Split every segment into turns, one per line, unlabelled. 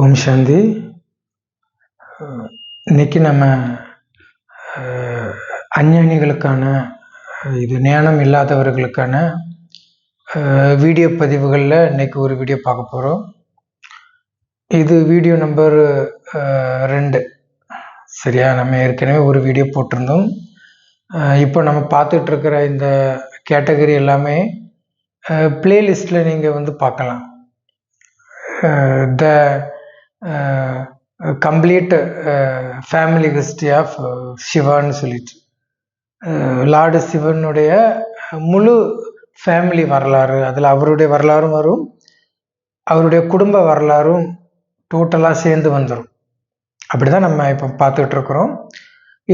ஓம் சாந்தி. இன்னைக்கு நம்ம அஞ்ஞானிகளுக்கான இது ஞானம் இல்லாதவர்களுக்கான வீடியோ பதிவுகளில் இன்னைக்கு ஒரு வீடியோ பார்க்க போகிறோம். இது வீடியோ நம்பர் 2. சரியா? நம்ம ஏற்கனவே ஒரு வீடியோ போட்டிருந்தோம். இப்போ நம்ம பார்த்துட்ருக்கிற இந்த கேட்டகரி எல்லாமே பிளேலிஸ்டில் நீங்கள் வந்து பார்க்கலாம். The complete family history of சிவான்னு சொல்லிட்டு லார்டு சிவனுடைய முழு ஃபேமிலி வரலாறு, அதில் அவருடைய வரலாறும் வரும், அவருடைய குடும்ப வரலாறும் டோட்டலாக சேர்ந்து வந்துடும். அப்படி தான் நம்ம இப்போ பார்த்துட்டு இருக்கிறோம்.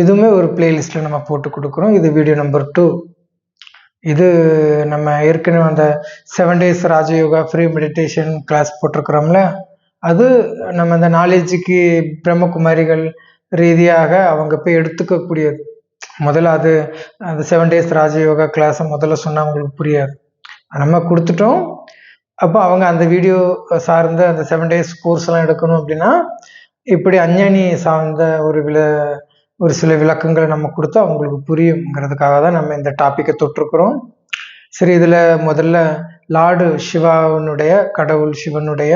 இதுவுமே ஒரு பிளேலிஸ்ட்டில் நம்ம போட்டு கொடுக்குறோம். இது வீடியோ நம்பர் 2. இது நம்ம ஏற்கனவே அந்த 7 days Rajyoga free meditation class போட்டிருக்கிறோம்ல, அது நம்ம இந்த நாலேஜுக்கு பிரம்மகுமாரிகள் ரீதியாக அவங்க போய் எடுத்துக்கக்கூடியது. முதல்ல அது அந்த 7 days ராஜயோகா கிளாஸை முதல்ல சொன்னால் அவங்களுக்கு புரியாது. நம்ம கொடுத்துட்டோம். அப்போ அவங்க அந்த வீடியோ சார்ந்த அந்த 7 days கோர்ஸ்லாம் எடுக்கணும் அப்படின்னா இப்படி அஞ்ஞானி சார்ந்த ஒரு சில விளக்கங்களை நம்ம கொடுத்தா அவங்களுக்கு புரியுங்கிறதுக்காக தான் நம்ம இந்த டாப்பிக்கை தொட்டிருக்கிறோம். சரி, இதில் முதல்ல லார்டு சிவானுடைய, கடவுள் சிவனுடைய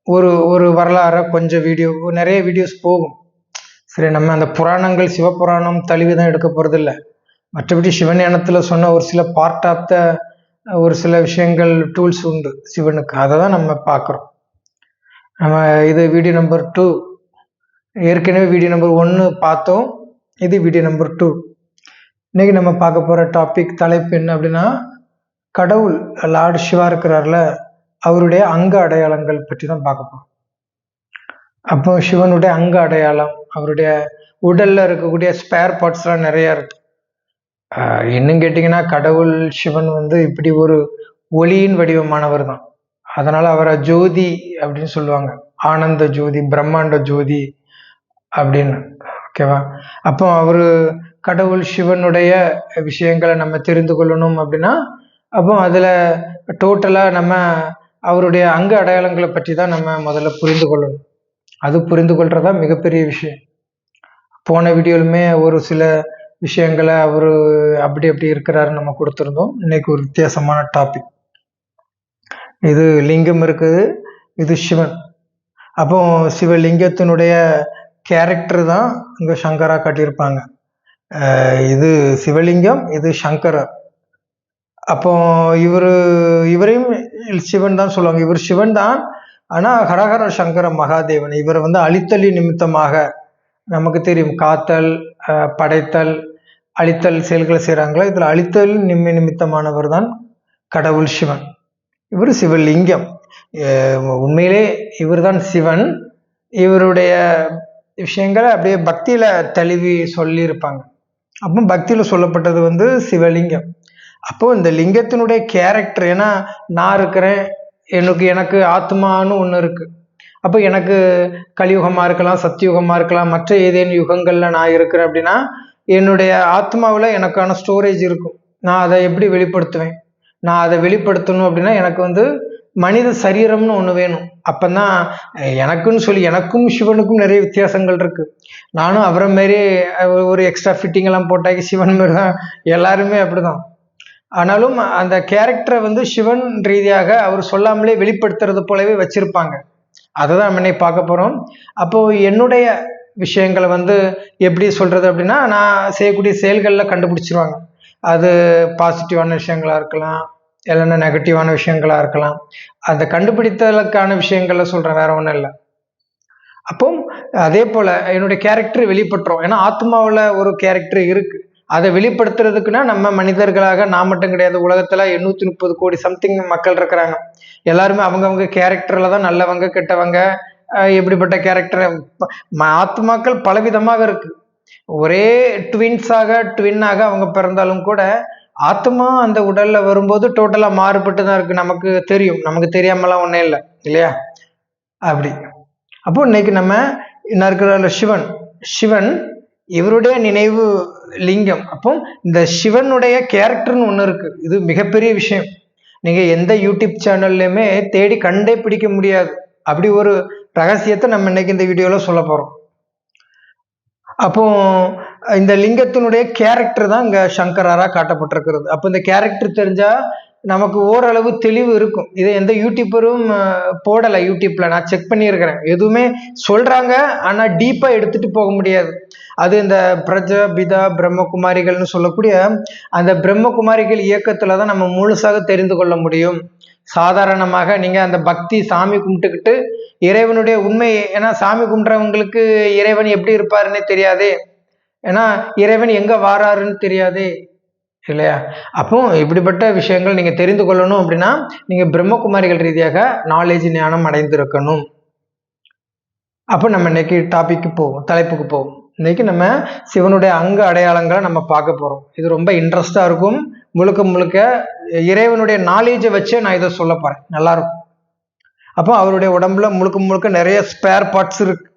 ஒரு வரலாறை கொஞ்சம் நிறைய வீடியோஸ் போகும். சரி, நம்ம அந்த புராணங்கள் சிவபுராணம் தழுவி தான் எடுக்க போகிறது இல்லை. மற்றபடி சிவஞானத்தில் சொன்ன ஒரு சில பார்ட் ஆஃப் த ஒரு சில விஷயங்கள் டூல்ஸ் உண்டு சிவனுக்கு, அதை தான் நம்ம பார்க்குறோம். நம்ம இது வீடியோ நம்பர் 2. ஏற்கனவே வீடியோ நம்பர் 1 பார்த்தோம். இது வீடியோ நம்பர் 2. இன்னைக்கு நம்ம பார்க்க போகிற டாபிக் தலைப்பு என்ன அப்படின்னா, கடவுள் லார்டு சிவா இருக்கிறார்ல, அவருடைய அங்க அடையாளங்கள் பற்றி தான் பார்க்க போகிறோம். அப்போ சிவனுடைய அங்க அடையாளம், அவருடைய உடல்ல இருக்கக்கூடிய ஸ்பேர் பார்ட்ஸ்லாம் நிறையா இருக்கு. இன்னும் கேட்டிங்கன்னா கடவுள் சிவன் வந்து இப்படி ஒரு ஒளியின் வடிவமானவர் தான். அதனால அவரை ஜோதி அப்படின்னு சொல்லுவாங்க. ஆனந்த ஜோதி, பிரம்மாண்ட ஜோதி அப்படின்னு. ஓகேவா? அப்போ கடவுள் சிவனுடைய விஷயங்களை நம்ம தெரிந்து கொள்ளணும் அப்படின்னா, அப்போ அதில் டோட்டலாக நம்ம அவருடைய அங்க அடையாளங்களை பற்றி தான் நம்ம முதல்ல புரிந்து கொள்ளணும். அது புரிந்து கொள்றதா மிகப்பெரிய விஷயம். போன வீடியோலுமே ஒரு சில விஷயங்களை அவர் அப்படி இருக்கிறாருன்னு நம்ம கொடுத்துருந்தோம். இன்னைக்கு ஒரு வித்தியாசமான டாபிக். இது லிங்கம் இருக்குது, இது சிவன். அப்போ சிவலிங்கத்தினுடைய கேரக்டர் தான் இங்கே சங்கரா காட்டியிருப்பாங்க. இது சிவலிங்கம், இது சங்கரர். அப்போ இவரையும் சிவன் தான் சொல்லுவாங்க. இவர் சிவன் தான், ஆனால் ஹரஹர சங்கர மகாதேவன். இவரை வந்து அழித்தலி நிமித்தமாக, நமக்கு தெரியும் காத்தல், படைத்தல், அழித்தல் செயல்களை செய்கிறாங்களோ, இதில் அழித்தல் நிமித்தமானவர் தான் கடவுள் சிவன். இவர் சிவலிங்கம். உண்மையிலே இவர் தான் சிவன். இவருடைய விஷயங்களை அப்படியே பக்தியில தழுவி சொல்லியிருப்பாங்க. அப்போ பக்தியில சொல்லப்பட்டது வந்து சிவலிங்கம். அப்போ இந்த லிங்கத்தினுடைய கேரக்டர், ஏன்னா நான் இருக்கிறேன், எனக்கு ஆத்மான்னு ஒன்று இருக்கு. அப்போ எனக்கு கலியுகமா இருக்கலாம், சத்தியுகமா இருக்கலாம், மற்ற ஏதேனும் யுகங்கள்ல நான் இருக்கிறேன் அப்படின்னா என்னுடைய ஆத்மாவில் எனக்கான ஸ்டோரேஜ் இருக்கும். நான் அதை எப்படி வெளிப்படுத்துவேன்? நான் அதை வெளிப்படுத்தணும் அப்படின்னா எனக்கு வந்து மனித சரீரம்னு ஒன்று வேணும். அப்போதான் எனக்கும் சிவனுக்கும் நிறைய வித்தியாசங்கள் இருக்கு. நானும் அவரை மாரி ஒரு எக்ஸ்ட்ரா ஃபிட்டிங் எல்லாம் போட்டாக்கி சிவன் மாரி தான், எல்லாருமே அப்படிதான். ஆனாலும் அந்த கேரக்டரை வந்து சிவன் ரீதியாக அவர் சொல்லாமலே வெளிப்படுத்துறது போலவே வச்சிருப்பாங்க. அதை தான் நம்ம இன்னைக்கு பார்க்க போறோம். அப்போ என்னுடைய விஷயங்களை வந்து எப்படி சொல்றது அப்படின்னா, நான் செய்யக்கூடிய செயல்களில் கண்டுபிடிச்சிருவாங்க. அது பாசிட்டிவான விஷயங்களா இருக்கலாம், இல்லைன்னா நெகட்டிவான விஷயங்களா இருக்கலாம். அந்த கண்டுபிடித்தலுக்கான விஷயங்கள்ல சொல்றேன், வேற ஒன்றும் இல்லை. அப்போ அதே போல என்னுடைய கேரக்டர் வெளிப்பட்டுரும். ஏன்னா ஆத்மாவில் ஒரு கேரக்டர் இருக்கு. அதை வெளிப்படுத்துறதுக்குன்னா நம்ம மனிதர்களாக, நான் மட்டும் கிடையாது, உலகத்துல 830 கோடி சம்திங் மக்கள் இருக்கிறாங்க. எல்லாருமே அவங்கவுங்க கேரக்டர்ல தான் நல்லவங்க கெட்டவங்க, எப்படிப்பட்ட கேரக்டர். ஆத்மாக்கள் பலவிதமாக இருக்கு. ஒரே ட்வின்னாக அவங்க பிறந்தாலும் கூட ஆத்மா அந்த உடல்ல வரும்போது டோட்டலா மாறுபட்டு தான் இருக்கு. நமக்கு தெரியும், நமக்கு தெரியாமலாம் ஒன்றும் இல்லை இல்லையா? அப்படி. அப்போ இன்னைக்கு நம்ம என்ன இருக்கிற சிவன் இவருடைய நினைவு லிங்கம். அப்போ இந்த சிவனுடைய கேரக்டர்னு ஒன்று இருக்கு. இது மிகப்பெரிய விஷயம். நீங்க எந்த யூடியூப் சேனல்லையுமே தேடி கண்டே பிடிக்க முடியாது. அப்படி ஒரு ரகசியத்தை நம்ம இன்னைக்கு இந்த வீடியோவில் சொல்ல போகிறோம். அப்போ இந்த லிங்கத்தினுடைய கேரக்டர் தான் இங்கே சங்கராரா காட்டப்பட்டிருக்கிறது. அப்போ இந்த கேரக்டர் தெரிஞ்சால் நமக்கு ஓரளவு தெளிவு இருக்கும். இதை எந்த யூடியூபரும் போடலை. யூடியூப்பில் நான் செக் பண்ணியிருக்கிறேன். எதுவுமே சொல்கிறாங்க, ஆனால் டீப்பாக எடுத்துகிட்டு போக முடியாது. அது இந்த பிரஜபிதா பிரம்மகுமாரிகள்னு சொல்லக்கூடிய அந்த பிரம்மகுமாரிகள் இயக்கத்தில் தான் நம்ம முழுசாக தெரிந்து கொள்ள முடியும். சாதாரணமாக நீங்கள் அந்த பக்தி சாமி கும்பிட்டுக்கிட்டு இறைவனுடைய உண்மை, ஏன்னா சாமி கும்பிட்றவங்களுக்கு இறைவன் எப்படி இருப்பாருன்னே தெரியாதே, ஏன்னா இறைவன் எங்கே வாராருன்னு தெரியாதே இல்லையா? அப்போ இப்படிப்பட்ட விஷயங்கள் நீங்கள் தெரிந்து கொள்ளணும் அப்படின்னா நீங்கள் பிரம்மகுமாரிகள் ரீதியாக நாலேஜ் ஞானம் அடைந்திருக்கணும். அப்போ நம்ம இன்னைக்கு டாபிக்கு போவோம், தலைப்புக்கு போவோம். இன்னைக்கு நம்ம சிவனுடைய அங்க அடையாளங்களை நம்ம பார்க்க போகிறோம். இது ரொம்ப இன்ட்ரெஸ்டாக இருக்கும். முழுக்க முழுக்க இறைவனுடைய நாலேஜை வச்சே நான் இதை சொல்ல போகிறேன். நல்லாயிருக்கும். அப்போ அவருடைய உடம்புல முழுக்க முழுக்க நிறைய ஸ்பேர் பார்ட்ஸ் இருக்கு,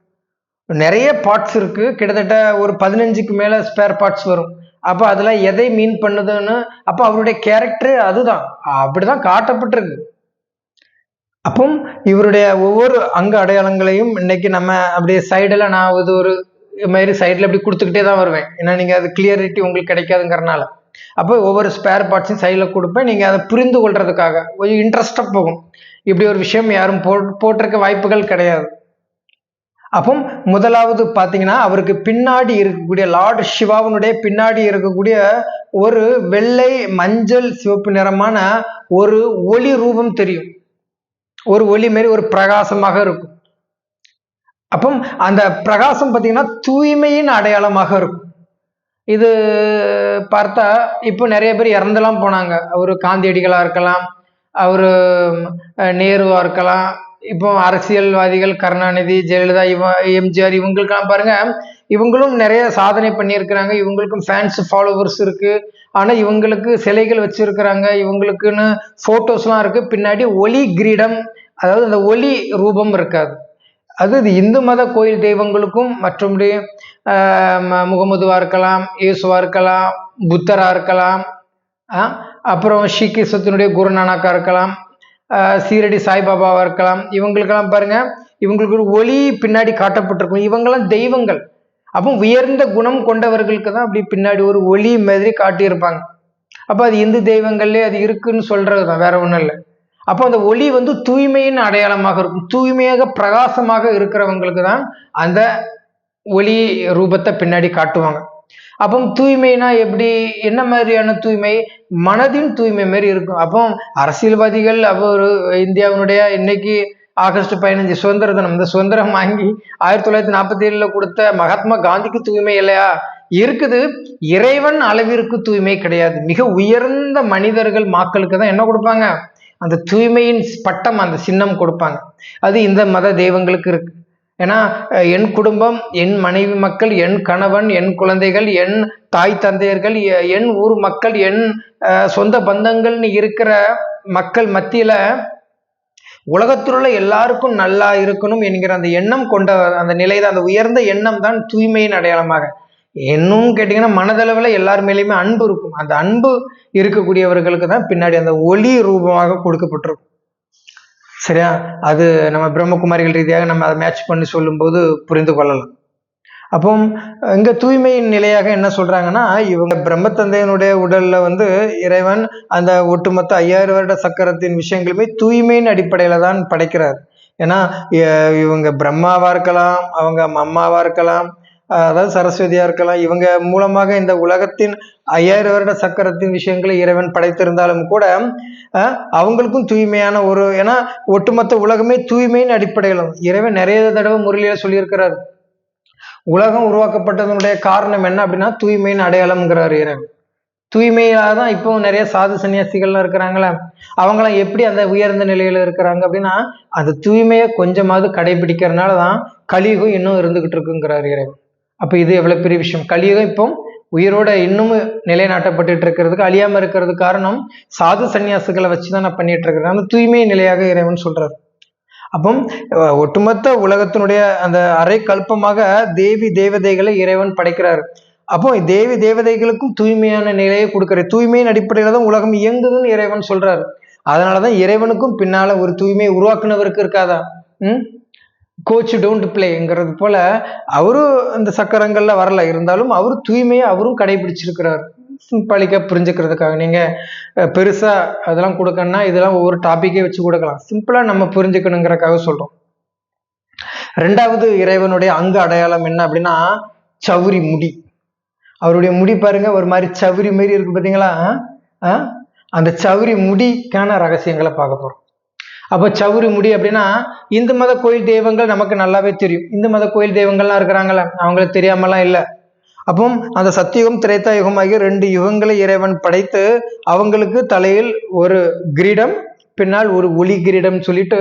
நிறைய பார்ட்ஸ் இருக்கு. கிட்டத்தட்ட ஒரு 15க்கு மேலே ஸ்பேர் பார்ட்ஸ் வரும். அப்போ அதில் எதை மீன் பண்ணுதுன்னு, அப்போ அவருடைய கேரக்டர் அதுதான், அப்படிதான் காட்டப்பட்டிருக்கு. அப்போ இவருடைய ஒவ்வொரு அங்க அடையாளங்களையும் இன்னைக்கு நம்ம அப்படியே சைடில் நான் இது ஒரு மாதிரி சைடில் அப்படி கொடுத்துக்கிட்டே தான் வருவேன். ஏன்னா நீங்கள் அது கிளியரிட்டி உங்களுக்கு கிடைக்காதுங்கிறனால. அப்போ ஒவ்வொரு ஸ்பேர் பார்ட்ஸையும் சைடில் கொடுப்பேன். நீங்கள் அதை புரிந்து கொள்றதுக்காக கொஞ்சம் இன்ட்ரெஸ்டாக போகும். இப்படி ஒரு விஷயம் யாரும் போட்டிருக்க வாய்ப்புகள் கிடையாது. அப்போ முதலாவது பார்த்தீங்கன்னா அவருக்கு பின்னாடி இருக்கக்கூடிய லார்ட் சிவாவினுடைய பின்னாடி இருக்கக்கூடிய ஒரு வெள்ளை மஞ்சள் சிவப்பு நிறமான ஒரு ஒளி ரூபம் தெரியும். ஒரு ஒளி மாரி ஒரு பிரகாசமாக இருக்கும். அப்போ அந்த பிரகாசம் பார்த்தீங்கன்னா தூய்மையின் அடையாளமாக இருக்கும். இது பார்த்தா இப்போ நிறைய பேர் இறந்துலாம் போனாங்க. அவர் காந்தியடிகளாக இருக்கலாம், அவர் நேருவா இருக்கலாம், இப்போ அரசியல்வாதிகள் கருணாநிதி, ஜெயலலிதா, எம்ஜிஆர், இவங்களுக்கெல்லாம் பாருங்க, இவங்களும் நிறைய சாதனை பண்ணியிருக்கிறாங்க. இவங்களுக்கும் ஃபேன்ஸ் ஃபாலோவர்ஸ் இருக்கு. ஆனால் இவங்களுக்கு சிலைகள் வச்சிருக்கிறாங்க, இவங்களுக்குன்னு ஃபோட்டோஸ்லாம் இருக்கு. பின்னாடி ஒளி கிரீடம், அதாவது அந்த ஒளி ரூபம் இருக்காது. அது இந்து மத கோயில் தெய்வங்களுக்கும் மற்றபடி முகமதுவா இருக்கலாம், இயேசுவா இருக்கலாம், புத்தரா இருக்கலாம், அப்புறம் ஸ்ரீகிருஷ்ணத்தினுடைய குருநானக்கா இருக்கலாம், சீரடி சாய்பாபாவா இருக்கலாம். இவங்களுக்கெல்லாம் பாருங்க, இவங்களுக்கு ஒளி பின்னாடி காட்டப்பட்டிருக்கும். இவங்கெல்லாம் தெய்வங்கள். அப்போ உயர்ந்த குணம் கொண்டவர்களுக்கு தான் அப்படி பின்னாடி ஒரு ஒளி மாதிரி காட்டியிருப்பாங்க. அப்போ அது இந்து தெய்வங்கள்லேயே அது இருக்குன்னு சொல்றது தான், வேற ஒன்றும் இல்லை. அப்போ அந்த ஒளி தூய்மையின் அடையாளமாக இருக்கும். தூய்மையாக பிரகாசமாக இருக்கிறவங்களுக்கு தான் அந்த ஒளி ரூபத்தை பின்னாடி காட்டுவாங்க. அப்போ தூய்மைனா எப்படி, என்ன மாதிரியான தூய்மை? மனதின் தூய்மை மாதிரி இருக்கும். அப்போ அரசியல்வாதிகள், அவர் இந்தியாவினுடைய இன்னைக்கு ஆகஸ்ட் 15 சுதந்திர தினம், இந்த சுதந்திரம் வாங்கி 1947 கொடுத்த மகாத்மா காந்திக்கு தூய்மை இல்லையா? இருக்குது. இறைவன் அளவிற்கு தூய்மை கிடையாது. மிக உயர்ந்த மனிதர்கள் மக்களுக்கு தான் என்ன கொடுப்பாங்க? அந்த தூய்மையின் பட்டம், அந்த சின்னம் கொடுப்பாங்க. அது இந்த மத தெய்வங்களுக்கு இருக்கு. ஏன்னா என் குடும்பம், என் மனைவி மக்கள், என் கணவன், என் குழந்தைகள், என் தாய் தந்தையர்கள், என் ஊர் மக்கள், என் சொந்த பந்தங்கள்னு இருக்கிற மக்கள் மத்தியில உலகத்தில் உள்ள எல்லாருக்கும் நல்லா இருக்கணும் என்கிற அந்த எண்ணம் கொண்ட அந்த நிலைதான், அந்த உயர்ந்த எண்ணம் தான் தூய்மையின் அடையாளமாக. இன்னும் கேட்டீங்கன்னா மனதளவில் எல்லார் மேலேயுமே அன்பு இருக்கும். அந்த அன்பு இருக்கக்கூடியவர்களுக்கு தான் பின்னாடி அந்த ஒளி ரூபமாக கொடுக்கப்பட்டிருக்கும். சரியா? அது நம்ம பிரம்மகுமாரிகள் ரீதியாக நம்ம அதை மேட்ச் பண்ணி சொல்லும்போது புரிந்து கொள்ளலாம். அப்போ இங்க தூய்மையின் நிலையாக என்ன சொல்றாங்கன்னா, இவங்க பிரம்மத்தந்தையனுடைய உடல்ல இறைவன் அந்த ஒட்டுமொத்த 5000 வருட சக்கரத்தின் விஷயங்களுமே தூய்மையின் அடிப்படையில தான் படைக்கிறார். ஏன்னா இவங்க பிரம்மாவா இருக்கலாம், அவங்க அம்மாவா இருக்கலாம், அதாவது சரஸ்வதியா இருக்கலாம். இவங்க மூலமாக இந்த உலகத்தின் 5000 வருட சக்கரத்தின் விஷயங்களை இறைவன் படைத்திருந்தாலும் கூட அவங்களுக்கும் தூய்மையான ஒரு, ஏன்னா ஒட்டுமொத்த உலகமே தூய்மையின் அடிப்படையில் இறைவன் நிறைய தடவை முறையில சொல்லியிருக்கிறார். உலகம் உருவாக்கப்பட்டதனுடைய காரணம் என்ன அப்படின்னா தூய்மையின் அடையாளம்ங்கிறார் இறைவன். தூய்மையாக தான் இப்போ நிறைய சாது சன்னியாசிகள்லாம் இருக்கிறாங்களே, அவங்களாம் எப்படி அந்த உயர்ந்த நிலையில இருக்கிறாங்க அப்படின்னா அந்த தூய்மையை கொஞ்சமாவது கடைபிடிக்கிறதுனால தான் கலியுகம் இன்னும் இருந்துகிட்டு இருக்குங்கிறார் இறைவன். அப்போ இது எவ்வளவு பெரிய விஷயம். கலியுகம் இப்போ உயிரோட இன்னமும் நிலைநாட்டப்பட்டு இருக்கிறதுக்கு, அழியாம இருக்கிறதுக்கு காரணம் சாது சன்னியாசிகளை வச்சுதான் நான் பண்ணிட்டு இருக்கிறேன். அந்த தூய்மை நிலையாக இறைவன் சொல்றாரு. அப்போ ஒட்டுமொத்த உலகத்தினுடைய அந்த அரை கல்பமாக தேவி தேவதைகளை இறைவன் படைக்கிறாரு. அப்போ தேவி தேவதைகளுக்கும் தூய்மையான நிலையை கொடுக்கிற, தூய்மையின் அடிப்படையில தான் உலகம் இயங்குதுன்னு இறைவன் சொல்றாரு. அதனாலதான் இறைவனுக்கும் பின்னால ஒரு தூய்மையை உருவாக்குனவருக்கு இருக்காதா? கோச் டோன்ட் பிளேங்கிறது போல அவரும் இந்த சக்கரங்கள்ல வரல, இருந்தாலும் அவரு தூய்மையை அவரும் கடைபிடிச்சிருக்கிறார். சிம்பிளிக்கா புரிஞ்சுக்கிறதுக்காக நீங்க பெருசா அதெல்லாம் கொடுக்கணும்னா இதெல்லாம் ஒவ்வொரு டாபிக்கே வச்சு கொடுக்கலாம். சிம்பிளா நம்ம புரிஞ்சுக்கணுங்கிறதுக்காக சொல்றோம். ரெண்டாவது இறைவனுடைய அங்க அடையாளம் என்ன அப்படின்னா சவுரி முடி. அவருடைய முடி பாருங்க ஒரு மாதிரி சவுரி மாரி இருக்கு பார்த்தீங்களா? அந்த சவுரி முடிக்கான ரகசியங்களை பார்க்க போறோம். அப்போ சவுரி முடி அப்படின்னா இந்து மத கோயில் தெய்வங்கள் நமக்கு நல்லாவே தெரியும். இந்து மத கோயில் தெய்வங்கள்லாம் இருக்கிறாங்களா, அவங்களுக்கு தெரியாமலாம் இல்லை. அப்போ அந்த சத்தியுகம் திரேதாயுகம் ஆகிய 2 யுகங்களை இறைவன் படைத்து அவங்களுக்கு தலையில் ஒரு கிரீடம் பின்னால் ஒரு ஒளி கிரீடம் சொல்லிட்டு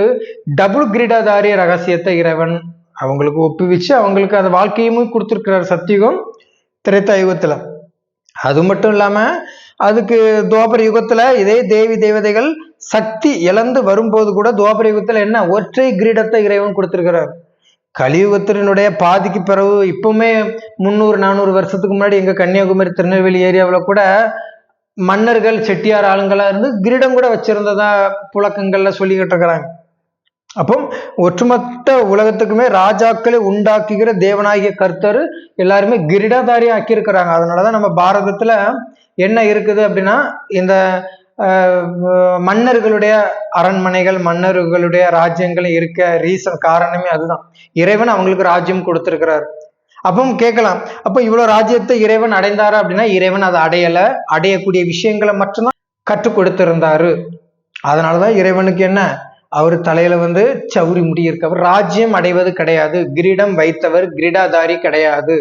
டபுள் கிரீடாதாரிய ரகசியத்தை இறைவன் அவங்களுக்கு ஒப்புவிச்சு அவங்களுக்கு அந்த வாழ்க்கையும் கொடுத்துருக்கிறார் சத்தியுகம் திரேதாயுகத்துல. அது மட்டும் இல்லாம அதுக்கு துவாபர யுகத்துல இதே தேவி தேவதைகள் சக்தி இழந்து வரும்போது கூட துவாபர யுகத்துல என்ன ஒற்றை கிரீடத்தை இறைவன் கொடுத்திருக்கிறார். கலியுகத்தினுடைய பாதிக்கு பிறகு இப்பவுமே 300-400 வருஷத்துக்கு முன்னாடி எங்க கன்னியாகுமரி திருநெல்வேலி ஏரியாவில் கூட மன்னர்கள் செட்டியார் ஆளுங்களா இருந்து கிரீடம் கூட வச்சிருந்ததா புழக்கங்கள்ல சொல்லிக்கிட்டு இருக்கிறாங்க. அப்போ ஒட்டுமொத்த உலகத்துக்குமே ராஜாக்களை உண்டாக்குகிற தேவனாகிய கர்த்தர் எல்லாருமே கிரீடதாரி ஆக்கியிருக்கிறாங்க. அதனாலதான் நம்ம பாரதத்துல என்ன இருக்குது அப்படின்னா இந்த மன்னர்களுடைய அரண்மனைகள் மன்னர்களுடைய ராஜ்யங்கள் இருக்க ரீசன் காரணமே அதுதான். இறைவன் அவங்களுக்கு ராஜ்யம் கொடுத்திருக்கிறார். அப்போ கேட்கலாம், அப்போ இவ்வளவு ராஜ்யத்தை இறைவன் அடைந்தாரா அப்படின்னா இறைவன் அதை அடையல, அடையக்கூடிய விஷயங்களை மட்டும்தான் கற்றுக் கொடுத்திருந்தாரு. அதனாலதான் இறைவனுக்கு என்ன அவர் தலையில சவுரி முடி இருக்கு. அவர் ராஜ்யம் அடைவது கிடையாது, கிரீடம் வைத்தவர் கிரீடாதாரி கிடையாது.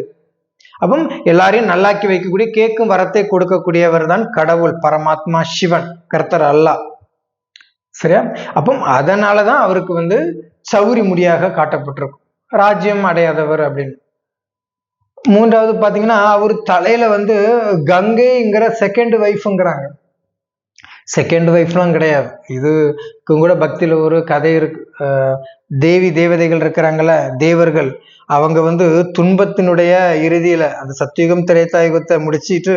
அப்போ எல்லாரையும் நல்லாக்கி வைக்கக்கூடிய கேட்கும் வரத்தை கொடுக்கக்கூடியவர் தான் கடவுள் பரமாத்மா சிவன் கர்த்தர் அல்லாஹ். சரியா? அப்போ அதனாலதான் அவருக்கு சவுரி முடியாக காட்டப்பட்டிருக்கும் ராஜ்யம் அடையாதவர் அப்படின்னு. மூன்றாவது பாத்தீங்கன்னா அவர் தலையில கங்கைங்கிற செகண்ட் ஒய்ஃப்ங்கிறாங்க. செகண்ட் ஒய்ஃப்லாம் கிடையாது. இதுக்கு கூட பக்தியில ஒரு கதை இருக்கு. தேவி தேவதைகள் இருக்கிறாங்கல்ல, தேவர்கள், அவங்க துன்பத்தினுடைய இறுதியில அந்த சத்தியுகம் திரேதாயுகத்தை முடிச்சிட்டு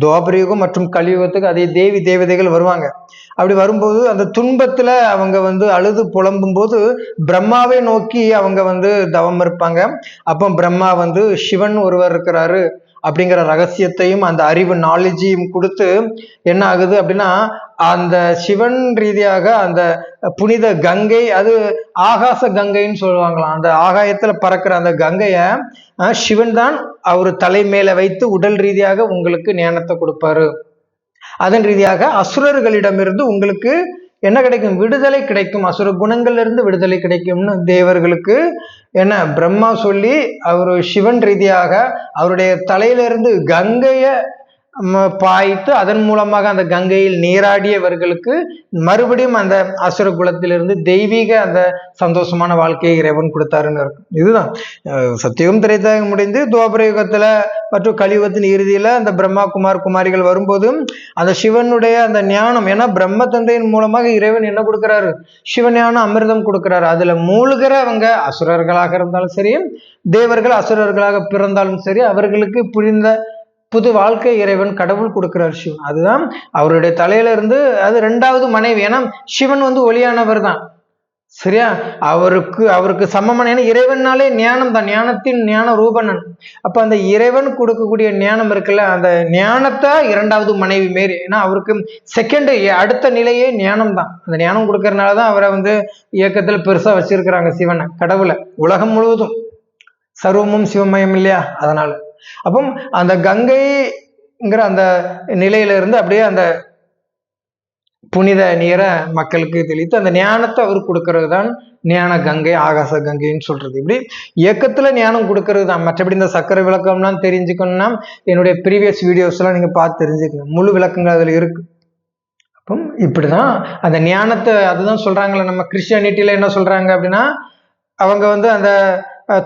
துவாபரயுகம் மற்றும் கலியுகத்துக்கு அதே தேவி தேவதைகள் வருவாங்க. அப்படி வரும்போது அந்த துன்பத்துல அவங்க அழுது புலம்பும் போது பிரம்மாவை நோக்கி அவங்க தவம் இருப்பாங்க. அப்போ பிரம்மா சிவன் ஒருவர் இருக்கிறாரு அப்படிங்கிற ரகசியத்தையும் அந்த அறிவு நாலேஜையும் கொடுத்து என்ன ஆகுது அப்படின்னா அந்த சிவன் ரீதியாக அந்த புனித கங்கை, அது ஆகாச கங்கைன்னு சொல்லுவாங்களாம். அந்த ஆகாயத்துல பறக்கிற அந்த கங்கைய சிவன் தான் அவர் தலை மேல வைத்து உடல் ரீதியாக உங்களுக்கு ஞானத்தை கொடுப்பாரு. அதன் ரீதியாக அசுரர்களிடமிருந்து உங்களுக்கு என்ன கிடைக்கும்? விடுதலை கிடைக்கும். அசுர குணங்கள்ல இருந்து விடுதலை கிடைக்கும்னு தேவர்களுக்கு என்ன பிரம்மா சொல்லி அவரு சிவன் ரீதியாக அவருடைய தலையிலிருந்து கங்கைய பாய்த்து அதன் மூலமாக அந்த கங்கையில் நீராடியவர்களுக்கு மறுபடியும் அந்த அசுர குலத்திலிருந்து தெய்வீக அந்த சந்தோஷமான வாழ்க்கையை இறைவன் கொடுத்தாருன்னு இருக்கும். இதுதான் சத்தியுகம் திரேதாயுகம் முடிந்து துவாபர யுகத்துல மற்றும் கலியுகத்தின் இறுதியில அந்த பிரம்மா குமாரிகள் வரும்போதும் அந்த சிவனுடைய அந்த ஞானம், ஏன்னா பிரம்ம தந்தையின் மூலமாக இறைவன் என்ன கொடுக்கிறாரு? சிவஞானம் அமிர்தம் கொடுக்கிறாரு. அதுல மூழ்கிறவங்க அசுரர்களாக இருந்தாலும் சரி, தேவர்கள் அசுரர்களாக பிறந்தாலும் சரி, அவர்களுக்கு புரிந்த புது வாழ்க்கை இறைவன் கடவுள் கொடுக்கிறார் சிவன். அதுதான் அவருடைய தலையில இருந்து அது 2வது மனைவி. ஏன்னா சிவன் ஒளியானவர் தான். சரியா? அவருக்கு சமமான, ஏன்னா இறைவனாலே ஞானம் தான், ஞானத்தின் ஞான ரூபனன். அப்ப அந்த இறைவன் கொடுக்கக்கூடிய ஞானம் இருக்குல்ல, அந்த ஞானத்தை 2வது மனைவி மாரி. ஏன்னா அவருக்கு செகண்ட் அடுத்த நிலையே ஞானம் தான். அந்த ஞானம் கொடுக்கறதுனாலதான் அவரை இயக்கத்துல பெருசா வச்சிருக்கிறாங்க சிவனை, கடவுளை. உலகம் முழுவதும் சர்வமும் சிவமயம் இல்லையா? அதனால அப்போ அந்த கங்கைங்கிற அந்த நிலையில இருந்து அப்படியே அந்த புனித நீரை மக்களுக்கு தெளித்து அந்த ஞானத்தை அவர் கொடுக்கறது தான் ஞான கங்கை, ஆகாச கங்கைன்னு சொல்றது. இப்படி இயக்கத்துல ஞானம் கொடுக்கறது தான். மற்றபடி இந்த சக்கர விளக்கம்லாம் தெரிஞ்சுக்கணும்னா என்னுடைய ப்ரீவியஸ் வீடியோஸ் எல்லாம் நீங்க பார்த்து தெரிஞ்சுக்கணும். முழு விளக்கங்கள் அதுல இருக்கு. அப்போ இப்படிதான் அந்த ஞானத்தை, அதுதான் சொல்றாங்களே நம்ம கிறிஸ்டியானிட்டியில என்ன சொல்றாங்க அப்படின்னா அவங்க அந்த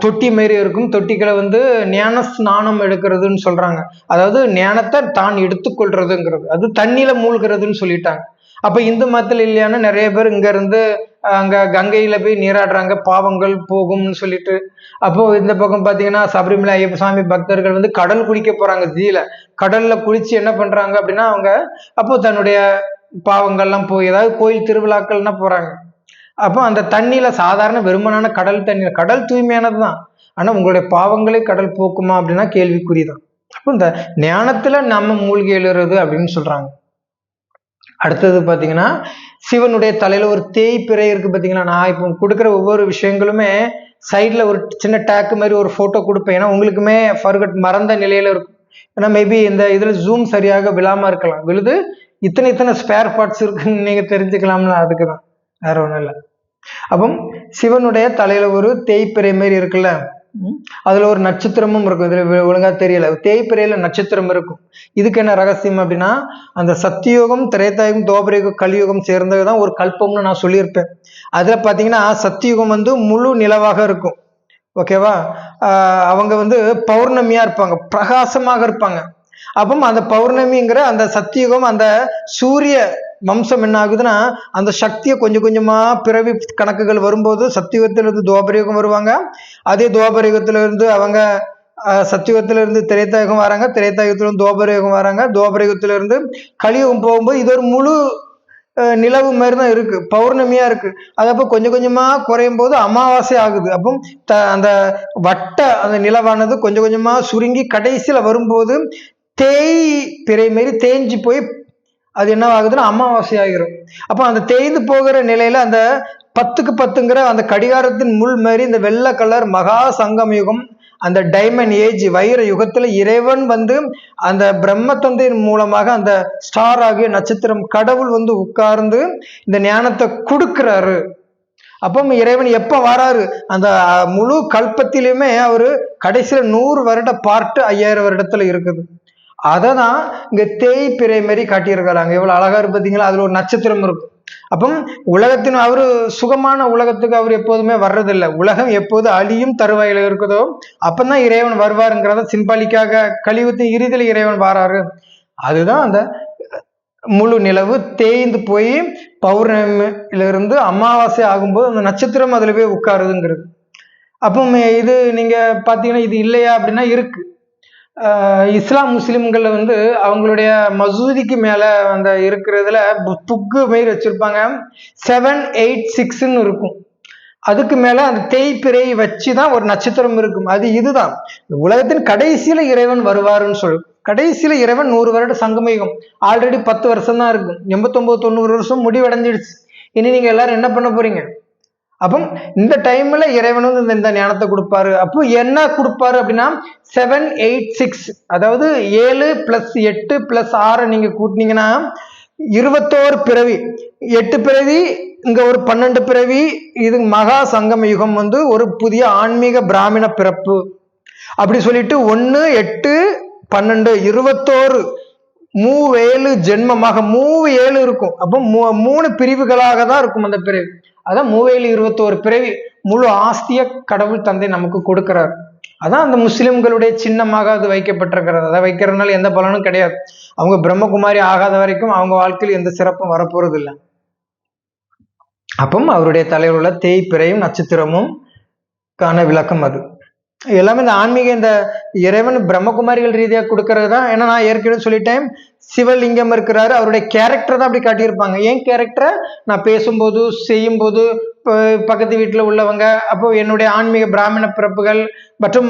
தொட்டி மாரி இருக்கும், தொட்டிகளை ஞான ஸ்நானம் எடுக்கிறதுன்னு சொல்றாங்க. அதாவது ஞானத்தை தான் எடுத்துக்கொள்றதுங்கிறது, அது தண்ணியில மூழ்கிறதுன்னு சொல்லிட்டாங்க. அப்ப இந்து மதத்தில் இல்லையானா நிறைய பேர் இங்க இருந்து அங்க கங்கையில போய் நீராடுறாங்க, பாவங்கள் போகும்னு சொல்லிட்டு. அப்போ இந்த பக்கம் பாத்தீங்கன்னா சபரிமலை ஐயப்ப சாமி பக்தர்கள் கடல் குளிக்க போறாங்க. ஜீல கடல்ல குளிச்சு என்ன பண்றாங்க அப்படின்னா அவங்க அப்போ தன்னுடைய பாவங்கள்லாம் போய், ஏதாவது கோயில் திருவிழாக்கள்னா போறாங்க. அப்போ அந்த தண்ணியில சாதாரண வெறுமனான கடல் தண்ணி, கடல் தூய்மையானது தான், ஆனா உங்களுடைய பாவங்களே கடல் போக்குமா அப்படின்னா கேள்விக்குறிதான். அப்போ இந்த ஞானத்துல நம்ம மூழ்கி எழுறது அப்படின்னு சொல்றாங்க. அடுத்தது பாத்தீங்கன்னா சிவனுடைய தலையில ஒரு தேய்பிறை இருக்கு பாத்தீங்களா. நான் இப்போ கொடுக்குற ஒவ்வொரு விஷயங்களுமே சைட்ல ஒரு சின்ன டேக்கு மாதிரி ஒரு போட்டோ கொடுப்பேன். ஏன்னா உங்களுக்குமே ஃபர்கட் மறந்த நிலையில இருக்கும். ஏன்னா மேபி இந்த இதுல ஜூம் சரியாக விழாம இருக்கலாம், விழுது இத்தனை ஸ்பேர் பார்ட்ஸ் இருக்குன்னு நீங்க தெரிஞ்சுக்கலாம்ல, அதுக்குதான், வேற ஒண்ணும் இல்லை. அப்போ சிவனுடைய தலையில ஒரு தேய்பிறை மாதிரி இருக்குல்ல, அதுல ஒரு நட்சத்திரமும் இருக்கும். இதுல ஒழுங்கா தெரியல, தேய்பிறையில நட்சத்திரம் இருக்கும். இதுக்கு என்ன ரகசியம் அப்படின்னா, அந்த சத்தியோகம், திரேதாயுகம், துவாபரயுகம், கலியுகம் சேர்ந்ததுதான் ஒரு கல்பம்னு நான் சொல்லியிருப்பேன். அதுல பாத்தீங்கன்னா சத்தியுகம் முழு நிலவாக இருக்கும், ஓகேவா. அவங்க பௌர்ணமியா இருப்பாங்க, பிரகாசமாக இருப்பாங்க. அப்போ அந்த பௌர்ணமிங்கிற அந்த சத்தியுகம், அந்த சூரிய வம்சம் என்ன ஆகுதுன்னா, அந்த சக்தியை கொஞ்சம் கொஞ்சமா பிறவி கணக்குகள் வரும்போது சத்தியுகத்திலிருந்து துவாபரயுகம் வருவாங்க, அதே துவாபரயுகத்திலிருந்து அவங்க சத்தியுகத்திலிருந்து திரேதாயுகம் வராங்க, திரேதாயுகத்திலிருந்து துவாபரயுகம் வராங்க, துவாபரயுகத்திலிருந்து கலியுகம் போகும்போது இது ஒரு முழு நிலவு மாதிரி தான் இருக்கு, பௌர்ணமியா இருக்கு. அது அப்போ கொஞ்சம் கொஞ்சமா குறையும் போது அமாவாசை ஆகுது. அப்போ அந்த வட்ட அந்த நிலவானது கொஞ்சம் கொஞ்சமா சுருங்கி கடைசியில வரும்போது தேய் பிறை மாரி தேஞ்சு போய் அது என்ன ஆகுதுன்னா அமாவாசை ஆகிரும். அப்போ அந்த தேய்ந்து போகிற நிலையில அந்த 10க்கு 10ங்கிற அந்த கடிகாரத்தின் முள் மாதிரி இந்த வெள்ளை கலர் மகா சங்கம் யுகம், அந்த டைமண்ட் ஏஜ் வைர யுகத்துல இறைவன் அந்த பிரம்ம தந்தையின் மூலமாக அந்த ஸ்டார் ஆகிய நட்சத்திரம் கடவுள் உட்கார்ந்து இந்த ஞானத்தை கொடுக்கிறாரு. அப்போ இறைவன் எப்ப வராரு, அந்த முழு கல்பத்திலுமே அவரு கடைசியில 100 வருட பார்ட்டு 5000 வருடத்துல இருக்குது. அததான் இங்க தேய்பிறை மாதிரி காட்டியிருக்கிறாங்க. எவ்வளவு அழகா இருக்கு பார்த்தீங்களா. அதுல ஒரு நட்சத்திரம் இருக்கும். அப்போ உலகத்தின் அவரு சுகமான உலகத்துக்கு அவர் எப்போதுமே வர்றதில்லை. உலகம் எப்போது அழியும் தருவாயில இருக்குதோ அப்பதான் இறைவன் வருவாருங்கிறத சிம்பாலிக்காக கலியுகத்தின் இறுதியில் இறைவன் வாராரு. அதுதான் அந்த முழு நிலவு தேய்ந்து போய் பௌர்ணமியிலிருந்து அமாவாசை ஆகும்போது அந்த நட்சத்திரம் அதுல போய் உட்காருதுங்கிறது. அப்போ இது நீங்க பாத்தீங்கன்னா இது இல்லையா அப்படின்னா இருக்கு. இஸ்லாம் முஸ்லிம்கள் அவங்களுடைய மசூதிக்கு மேல அந்த இருக்கிறதுல புக்கு மாரி வச்சிருப்பாங்க, 786ன்னு இருக்கும். அதுக்கு மேல அந்த தேய்பிறை வச்சுதான் ஒரு நட்சத்திரம் இருக்கும். அது இதுதான் உலகத்தின் கடைசியில இறைவன் வருவாருன்னு சொல்லு. கடைசியில இறைவன் 100 வருட சங்கமயுகம், ஆல்ரெடி 10 வருஷம் தான் இருக்கும், 89-90 வருஷம் முடிவடைஞ்சிடுச்சு. இனி நீங்க எல்லாரும் என்ன பண்ண போறீங்க? அப்போ இந்த டைம்ல இறைவன் இந்த ஞானத்தை கொடுப்பாரு. அப்போ என்ன கொடுப்பாரு அப்படின்னா 786, அதாவது 7 + 8 + 6 நீங்க கூட்டினீங்கன்னா 21 பிறவி, 8 பிறவி, இங்க ஒரு 12 பிறவி. இது மகா சங்கம யுகம் ஒரு புதிய ஆன்மீக பிராமண பிறப்பு அப்படி சொல்லிட்டு 1 8 12 21 7 ஜென்மமாக 7 இருக்கும். அப்போ 3 பிரிவுகளாக தான் இருக்கும் அந்த பிறவி. அதான் 21 பிறவி முழு ஆஸ்திய கடவுள் தந்தை நமக்கு கொடுக்கிறார். அதான் அந்த முஸ்லிம்களுடைய சின்னமாக அது வைக்கப்பட்டிருக்கிறது. அதை வைக்கிறதுனால எந்த பலனும் கிடையாது. அவங்க பிரம்மகுமாரி ஆகாத வரைக்கும் அவங்க வாழ்க்கையில் எந்த சிறப்பும் வரப்போறது இல்லை. அப்போ அவருடைய தலையில் உள்ள தேய்பிறையும் நட்சத்திரமும் காண விளக்கம் அது எல்லாமே இந்த ஆன்மீக இந்த இறைவன் பிரம்மகுமாரிகள் ரீதியாக கொடுக்கறது தான். ஏன்னா நான் ஏற்கனவே சொல்லிட்டேன், சிவலிங்கம் இருக்கிறாரு, அவருடைய கேரக்டர் தான் அப்படி காட்டியிருப்பாங்க. ஏன் கேரக்டரை நான் பேசும்போது செய்யும்போது பக்கத்து வீட்டில் உள்ளவங்க, அப்போ என்னுடைய ஆன்மீக பிராமண பிறப்புகள் மற்றும்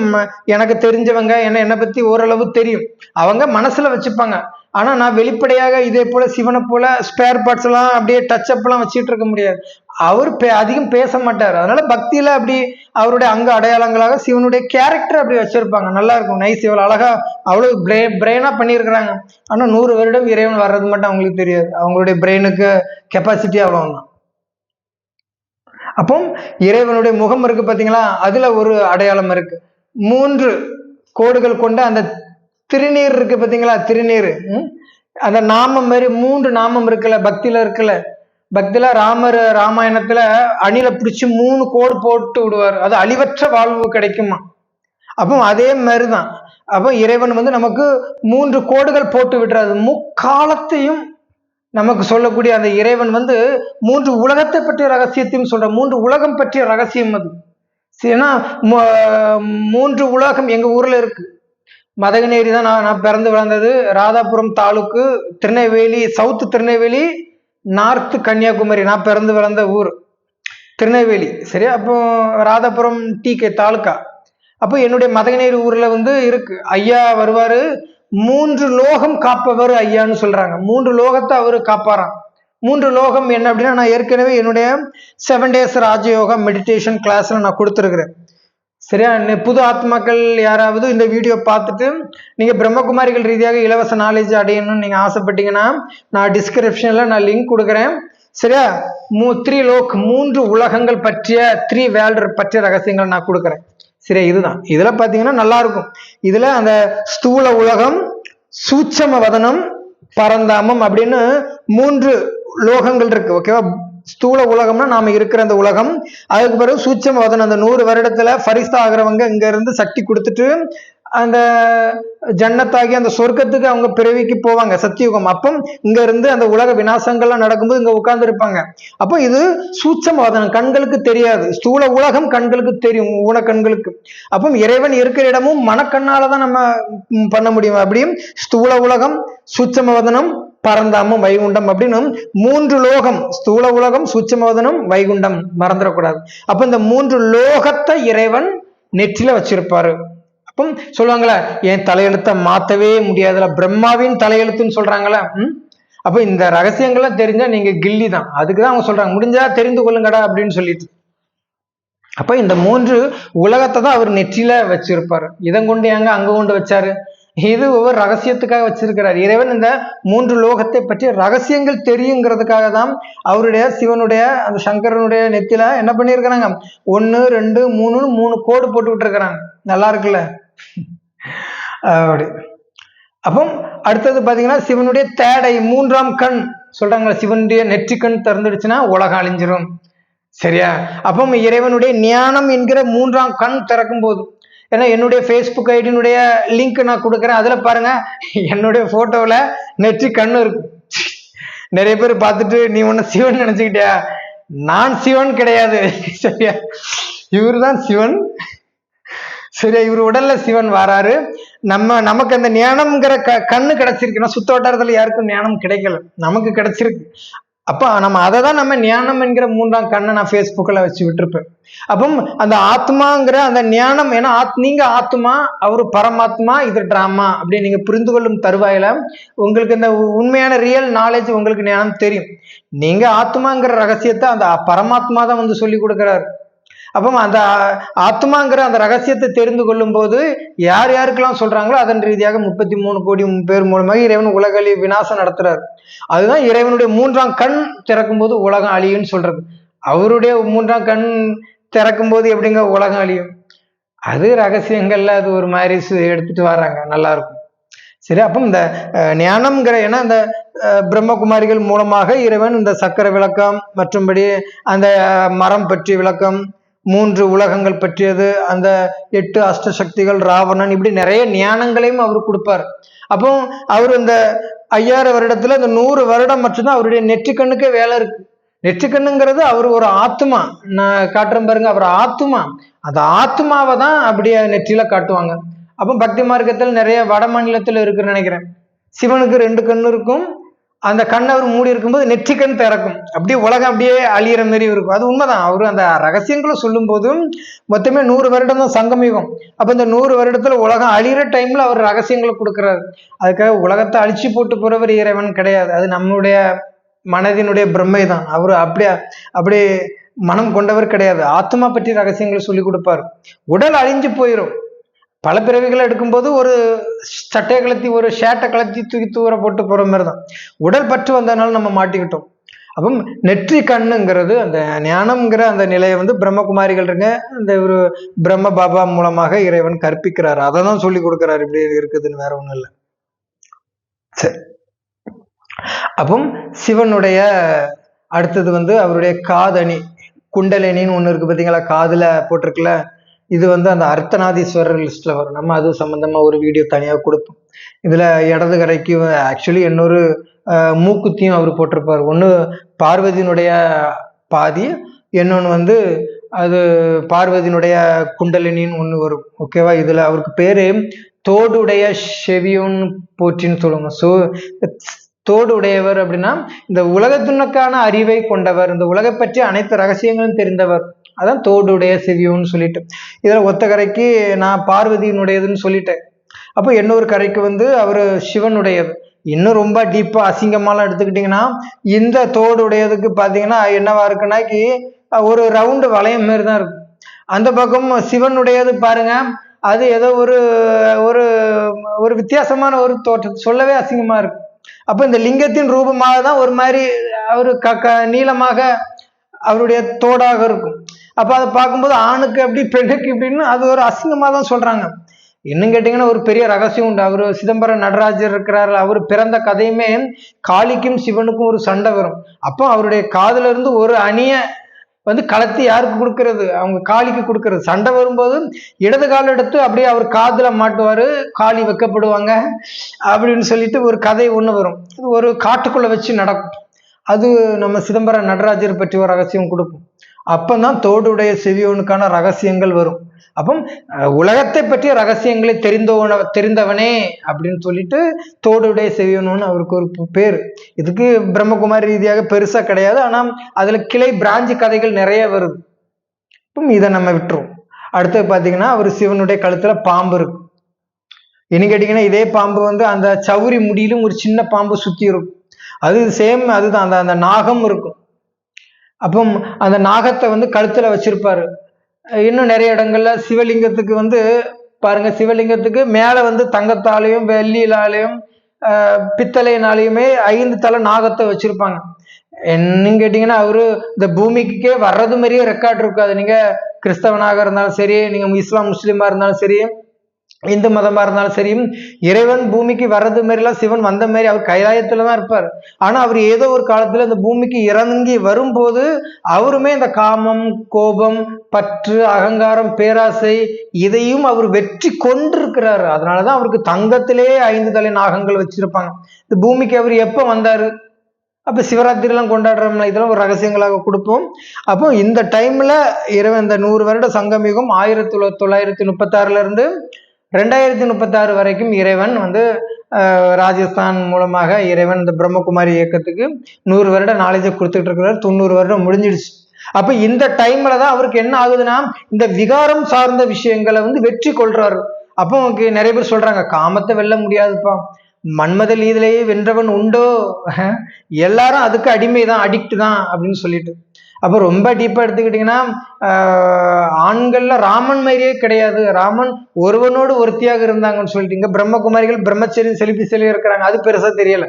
எனக்கு தெரிஞ்சவங்க என்னை பத்தி ஓரளவு தெரியும், அவங்க மனசுல வச்சுப்பாங்க. ஆனா நான் வெளிப்படையாக இதே போல சிவனை போல ஸ்பேர் பார்ட்ஸ் எல்லாம் அப்படியே டச் அப் எல்லாம் வச்சுட்டு இருக்க முடியாது. அவர் அதிகம் பேச மாட்டார். அதனால பக்தியில அப்படி அவருடைய அங்க அடையாளங்களாக சிவனுடைய கேரக்டர் அப்படி வச்சிருப்பாங்க. நல்லா இருக்கும், நைஸ், இவ்வளவு அழகா அவ்வளவு பிரெயினா பண்ணியிருக்கிறாங்க. ஆனா 100 வருடம் இறைவன் வர்றது மட்டும் அவங்களுக்கு தெரியாது. அவங்களுடைய பிரெயினுக்கு கெப்பாசிட்டி அவ்வளவுதான். அப்போ இறைவனுடைய முகம் இருக்கு பாத்தீங்களா, அதுல ஒரு அடையாளம் இருக்கு. 3 கோடுகள் கொண்ட அந்த திருநீர் இருக்கு பாத்தீங்களா, திருநீர், அந்த நாமம் மாதிரி 3 நாமம் இருக்குல்ல, பக்தியில இருக்குல்ல. பக்தியில ராமர் ராமாயணத்துல அணில பிடிச்சு 3 கோடு போட்டு விடுவார், அது அழிவற்ற வாழ்வு கிடைக்குமா. அப்போ அதே மாதிரிதான். அப்போ இறைவன் நமக்கு 3 கோடுகள் போட்டு விடுறாரு. முக்காலத்தையும் நமக்கு சொல்லக்கூடிய அந்த இறைவன் 3 உலகத்தை பற்றிய ரகசியத்தையும் சொல்ற. 3 உலகம் பற்றிய ரகசியம் அது. ஏன்னா 3 உலகம் எங்க ஊர்ல இருக்கு. மதகநேரி தான் நான் பிறந்து வளர்ந்தது. ராதாபுரம் தாலுக்கு, திருநெல்வேலி, சவுத் திருநெல்வேலி, நார்த் கன்னியாகுமரி நான் பிறந்து வளர்ந்த ஊர். திருநெல்வேலி. சரியா? அப்போ ராதாபுரம் TK தாலுக்கா. அப்போ என்னுடைய மதகனேரி ஊர்ல வந்து இருக்கு ஐயா வருவாரு. 3 லோகம் காப்பவர் ஐயான்னு சொல்றாங்க. 3 லோகத்தை அவரு காப்பாராம். 3 லோகம் என்ன அப்படின்னா, நான் ஏற்கனவே என்னுடைய 7 days ராஜயோகா மெடிடேஷன் கிளாஸ்ல நான் கொடுத்துருக்கிறேன். சரியா? புது ஆத்மாக்கள் யாராவது இந்த வீடியோ பார்த்துட்டு நீங்க பிரம்மகுமாரிகள் ரீதியாக இலவச நாலேஜ் அடையணும்னு நீங்க ஆசைப்பட்டீங்கன்னா, நான் டிஸ்கிரிப்ஷன்ல நான் லிங்க் கொடுக்குறேன். சரியா? 3 உலகங்கள் பற்றிய 3 வேல்டர் பற்றிய ரகசியங்கள் நான் கொடுக்குறேன். சரியா? இதுதான். இதுல பாத்தீங்கன்னா நல்லா இருக்கும். இதுல அந்த ஸ்தூல உலகம், சூட்சம வதனம், பரந்தாமம் அப்படின்னு 3 லோகங்கள் இருக்கு. ஓகேவா? ஸ்தூல உலகம்னா நாம இருக்கிற அந்த உலகம். அதுக்கு பிறகு சூட்சம வதனம், அந்த 100 வருடத்துல ஃபரிஸ்தா ஆகிறவங்க இங்க இருந்து சக்தி கொடுத்துட்டு அந்த ஜன்னத்தாகி அந்த சொர்க்கத்துக்கு அவங்க பிறவிக்கு போவாங்க, சத்தியுகம். அப்போ இங்க இருந்து அந்த உலக விநாசங்கள்லாம் நடக்கும்போது இங்க உட்கார்ந்து இருப்பாங்க. அப்போ இது சூட்சமவாதனம், கண்களுக்கு தெரியாது. ஸ்தூல உலகம் கண்களுக்கு தெரியும், ஊன கண்களுக்கு. அப்போ இறைவன் இருக்கிற இடமும் மனக்கண்ணாலதான் நம்ம பண்ண முடியும். அப்படியும் ஸ்தூல உலகம், சூட்சமவதனம், பரந்தாமம், வைகுண்டம் அப்படின்னு 3 லோகம். ஸ்தூல உலகம், சூட்சமவதனம், வைகுண்டம் மறந்துடக்கூடாது. அப்ப இந்த 3 லோகத்தை இறைவன் நெற்றில வச்சிருப்பாரு. அப்போ சொல்லுவாங்களே, என் தலையெழுத்தை மாத்தவே முடியாதுல, பிரம்மாவின் தலையெழுத்துன்னு சொல்றாங்களா. அப்ப இந்த ரகசியங்கள்லாம் தெரிஞ்சா நீங்க கில்லி தான். அதுக்குதான் அவங்க சொல்றாங்க, முடிஞ்சா தெரிந்து கொள்ளுங்கடா அப்படின்னு சொல்லிட்டு. அப்ப இந்த 3 உலகத்தை தான் அவர் நெற்றில வச்சிருப்பாரு. இதன் கொண்டு ஏங்க அங்க கொண்டு வச்சாரு? இது ஒவ்வொரு ரகசியத்துக்காக வச்சிருக்கிறார். இறைவன் இந்த 3 லோகத்தை பற்றி ரகசியங்கள் தெரியுங்கிறதுக்காக தான் அவருடைய சிவனுடைய அந்த சங்கரனுடைய நெத்தில என்ன பண்ணிருக்கிறாங்க, 1 2 3 கோடு போட்டு விட்டுருக்கிறாங்க. நல்லா இருக்குல்ல? அப்படி. அப்போ அடுத்தது பாத்தீங்கன்னா சிவனுடைய தேடை, 3ஆம் கண் சொல்றாங்களா, சிவனுடைய நெற்றி கண் திறந்துடுச்சுன்னா உலகம் அழிஞ்சிரும். சரியா? அப்போ இறைவனுடைய ஞானம் என்கிற 3ஆம் கண் திறக்கும் போது, ஏன்னா என்னுடைய ஃபேஸ்புக் ஐடியினுடைய லிங்க் நான் கொடுக்குறேன். அதுல பாருங்க, என்னுடைய போட்டோல நெற்றி கண்ணு இருக்கு. நிறைய பேர் பார்த்துட்டு நீ ஒன்னு சிவன் நினைச்சுக்கிட்டியா? நான் சிவன் கிடையாது. சரியா? இவரு தான் சிவன். சரியா? இவர் உடல்ல சிவன் வராரு. நமக்கு அந்த ஞானம்ங்கிற கண்ணு கிடைச்சிருக்கு. சுத்த வட்டாரத்துல யாருக்கும் ஞானம் கிடைக்கல, நமக்கு கிடைச்சிருக்கு. அப்ப நம்ம அதை தான் நம்ம ஞானம் என்கிற 3ஆம் கண்ணை நான் ஃபேஸ்புக்கில் வச்சு விட்டுருப்பேன். அப்போ அந்த ஆத்மாங்கிற அந்த ஞானம், ஏன்னா நீங்க ஆத்மா, அவரு பரமாத்மா, இது டிராமா அப்படி நீங்க புரிந்து கொள்ளும் தருவாயில உங்களுக்கு இந்த உண்மையான ரியல் நாலேஜ் உங்களுக்கு ஞானம் தெரியும். நீங்க ஆத்மாங்கிற ரகசியத்தை அந்த பரமாத்மா தான் வந்து சொல்லி கொடுக்கிறாரு. அப்போ அந்த ஆத்மாங்கிற அந்த ரகசியத்தை தெரிந்து கொள்ளும் போது யார் யாருக்கெல்லாம் சொல்றாங்களோ அதன் ரீதியாக 33 கோடி பேர் மூலமாக இறைவன் உலகளி விநாசம் நடத்துறாரு. அதுதான் இறைவனுடைய 3ஆம் கண் திறக்கும் போது உலகம் அழியும்னு சொல்றது. அவருடைய 3ஆம் கண் திறக்கும் போது எப்படிங்க உலகம் அழியும்? அது ரகசியங்கள்ல அது ஒரு மாதிரி எடுத்துட்டு வர்றாங்க, நல்லா இருக்கும். சரி? அப்போ இந்த ஞானம்ங்கிற, ஏன்னா இந்த பிரம்மகுமாரிகள் மூலமாக இறைவன் இந்த சக்கர விளக்கம், மற்றும்படி அந்த மரம் பற்றிய விளக்கம், 3 உலகங்கள் பற்றியது, அந்த 8 அஷ்டசக்திகள், ராவணன், இப்படி நிறைய ஞானங்களையும் அவர் கொடுப்பார். அப்போ அவர் இந்த 5000 வருடத்துல இந்த 100 வருடம் மட்டும்தான் அவருடைய நெற்றிக்கண்ணுக்கே வேலை இருக்கு. நெற்றிக்கண்ணுங்கிறது அவர் ஒரு ஆத்மா. நான் காட்டுறேன் பாருங்க, அவர் ஆத்மா. அந்த ஆத்மாவை தான் அப்படியே நெற்றியில காட்டுவாங்க. அப்போ பக்தி மார்க்கத்தில் நிறைய வட மாநிலத்தில் இருக்குன்னு நினைக்கிறேன். சிவனுக்கு 2 கண்ணு இருக்கும். அந்த கண் அவர் மூடி இருக்கும்போது நெற்றிக்கண் திறக்கும். அப்படியே உலகம் அப்படியே அழியிற மாதிரி இருக்கும். அது உண்மைதான். அவரு அந்த ரகசியங்களை சொல்லும் போதும் மொத்தமே 100 வருடம் தான் சங்கமயுகம். அப்ப இந்த 100 வருடத்துல உலகம் அழியிற டைம்ல அவர் ரகசியங்களை கொடுக்குறாரு. அதுக்காக உலகத்தை அழிச்சு போட்டு போறவர் இறைவன் கிடையாது. அது நம்முடைய மனதினுடைய பிரம்மை தான். அவரு அப்படியே மனம் கொண்டவர் கிடையாது. ஆத்மா பற்றி ரகசியங்களை சொல்லி கொடுப்பாரு. உடல் அழிஞ்சு போயிடும். பல பிறவிகளை எடுக்கும்போது ஒரு சட்டையை கலத்தி, ஒரு ஷேட்டை கலத்தி தூக்கி தூர போட்டு போற மாதிரி தான். உடல் பற்று வந்ததுனால நம்ம மாட்டிக்கிட்டோம். அப்போ நெற்றி கண்ணுங்கிறது அந்த ஞானம்ங்கிற அந்த நிலையை வந்து பிரம்மகுமாரிகள் இருங்க அந்த ஒரு பிரம்ம பாபா மூலமாக இறைவன் கற்பிக்கிறாரு. அதை தான் சொல்லி கொடுக்கிறாரு. இப்படி இருக்குதுன்னு வேற ஒண்ணும் இல்லை. சரி. அப்போ சிவனுடைய அடுத்தது வந்து அவருடைய காதணி, குண்டலினின்னு ஒண்ணு இருக்கு பாத்தீங்களா, காதுல போட்டிருக்குல்ல. இது வந்து அந்த அர்த்தநாதீஸ்வரர் லிஸ்ட்ல வரும். நம்ம அது சம்பந்தமா ஒரு வீடியோ தனியாக கொடுப்போம். இதுல இடது கரைக்கு ஆக்சுவலி இன்னொரு மூக்குத்தியும் அவர் போட்டிருப்பார். ஒன்று பார்வதியினுடைய பாதி, இன்னொன்று வந்து அது பார்வதியினுடைய குண்டலினின்னு ஒன்று வரும். ஓகேவா? இதுல அவருக்கு பேரு தோடுடைய செவியோன்னு போற்றின்னு சொல்லுவாங்க. தோடு உடையவர் அப்படின்னா இந்த உலகத்துனுக்கான அறிவை கொண்டவர், இந்த உலகை பற்றி அனைத்து ரகசியங்களும் தெரிந்தவர். அதான் தோடுடைய செவியோன்னு சொல்லிட்டு. இதுல ஒத்த கரைக்கு நான் பார்வதியினுடையதுன்னு சொல்லிட்டேன். அப்போ இன்னொரு கரைக்கு வந்து அவரு சிவனுடையது. இன்னும் ரொம்ப டீப்பா அசிங்கமாலாம் எடுத்துக்கிட்டீங்கன்னா இந்த தோடு உடையதுக்கு பாத்தீங்கன்னா என்னவா இருக்குன்னாக்கி ஒரு ரவுண்டு வளையம் மாரி தான் இருக்கும். அந்த பக்கம் சிவனுடையது பாருங்க, அது ஏதோ ஒரு ஒரு ஒரு வித்தியாசமான ஒரு தோற்றம், சொல்லவே அசிங்கமா இருக்கு. அப்ப இந்த லிங்கத்தின் ரூபமாக தான் ஒரு மாதிரி அவரு நீளமாக அவருடைய தோடாக இருக்கும். அப்ப அதை பார்க்கும்போது ஆணுக்கு அப்படி பெண்ணுக்கு இப்படின்னு அது ஒரு அசிங்கமா தான் சொல்றாங்க. இன்னும் கேட்டீங்கன்னா ஒரு பெரிய ரகசியம் உண்டு. அவரு சிதம்பரம் நடராஜர் இருக்கிறாரு, அவர் பிறந்த கதையுமே காளிக்கும் சிவனுக்கும் ஒரு சண்டை வரும். அப்போ அவருடைய காதுல இருந்து ஒரு அணிய வந்து கலத்தி யாருக்கு கொடுக்கறது, அவங்க காளிக்கு கொடுக்கறது. சண்டை வரும்போது இடது கால எடுத்து அப்படியே அவர் காதுல மாட்டுவாரு, காளி வைக்கப்படுவாங்க அப்படின்னு சொல்லிட்டு ஒரு கதை ஒண்ணு வரும். ஒரு காட்டுக்குள்ள வச்சு நடக்கும். அது நம்ம சிதம்பரம் நடராஜர் பற்றி ஒரு ரகசியம் கொடுக்கும். அப்பதான் தோடுடைய செவியோனுக்கான ரகசியங்கள் வரும். அப்போ உலகத்தை பற்றிய ரகசியங்களை தெரிந்தவனே அப்படின்னு சொல்லிட்டு தோடுடைய செவியோன்னு அவருக்கு ஒரு பேர். இதுக்கு பிரம்மகுமாரி ரீதியாக பெருசா கிடையாது, ஆனா அதுல கிளை பிராஞ்சி கதைகள் நிறைய வருது. இப்போ இதை நம்ம விட்டுருவோம். அடுத்தது பாத்தீங்கன்னா அவர் சிவனுடைய கழுத்துல பாம்பு இருக்கு. என்ன கேட்டீங்கன்னா இதே பாம்பு வந்து அந்த சவுரி முடியிலும் ஒரு சின்ன பாம்பு சுத்தி இருக்கும். அது சேம், அதுதான் அந்த அந்த நாகம் இருக்கும். அப்போ அந்த நாகத்தை வந்து கழுத்துல வச்சிருப்பாரு. இன்னும் நிறைய இடங்கள்ல சிவலிங்கத்துக்கு வந்து பாருங்க, சிவலிங்கத்துக்கு மேல வந்து தங்கத்தாலையும் வெள்ளியிலாலையும் பித்தளையினாலையுமே 5 தலை நாகத்தை வச்சிருப்பாங்க. என்னன்னு கேட்டீங்கன்னா அவரு இந்த பூமிக்கே வர்றது மாதிரியே ரெக்கார்ட் இருக்காது. நீங்க கிறிஸ்தவனாக இருந்தாலும் சரி, நீங்க இஸ்லாம் முஸ்லீமா இருந்தாலும் சரி, இந்து மதமா இருந்தாலும் சரி, இறைவன் பூமிக்கு வர்றது மாதிரிலாம் சிவன் வந்த மாதிரி அவர் கைலாயத்துலதான் இருப்பார். ஆனா அவர் ஏதோ ஒரு காலத்துல இந்த பூமிக்கு இறங்கி வரும்போது அவருமே இந்த காமம், கோபம், பற்று, அகங்காரம், பேராசை இதையும் அவர் வெற்றி கொண்டிருக்கிறாரு. அதனாலதான் அவருக்கு தங்கத்திலே 5 தலை நாகங்கள் வச்சிருப்பாங்க. இந்த பூமிக்கு அவர் எப்ப வந்தாரு? அப்ப சிவராத்திரி எல்லாம் கொண்டாடுறோம்ல, இதெல்லாம் ஒரு ரகசியங்களாக கொடுப்போம். அப்போ இந்த டைம்ல இறைவன் இந்த 100 வருட சங்கமிகம் 1936 இருந்து 2036 வரைக்கும் இறைவன் வந்து ராஜஸ்தான் மூலமாக இறைவன் இந்த பிரம்மகுமாரி இயக்கத்துக்கு 100 வருட நாலேஜை கொடுத்துட்டு இருக்கிறார். 90 வருடம் முடிஞ்சிடுச்சு. அப்ப இந்த டைம்ல தான் அவருக்கு என்ன ஆகுதுன்னா இந்த விகாரம் சார்ந்த விஷயங்களை வந்து வெற்றி கொள்றாரு. அப்போ உங்களுக்கு நிறைய பேர் சொல்றாங்க காமத்தை வெல்ல முடியாதுப்பா, மன்மத லீதிலேயே வென்றவன் உண்டோ, எல்லாரும் அதுக்கு அடிமைதான், அடிக்ட் தான் அப்படின்னு சொல்லிட்டு. அப்ப ரொம்ப டீப்பா எடுத்துக்கிட்டீங்கன்னா ஆண்கள்ல ராமன் மாதிரியே கிடையாது. ராமன் ஒருவனோடு ஒருத்தியாக இருந்தாங்கன்னு சொல்லிட்டீங்க. பிரம்மகுமாரிகள் பிரம்மச்சரி செலுத்தி இருக்கிறாங்க, அது பெருசா தெரியல.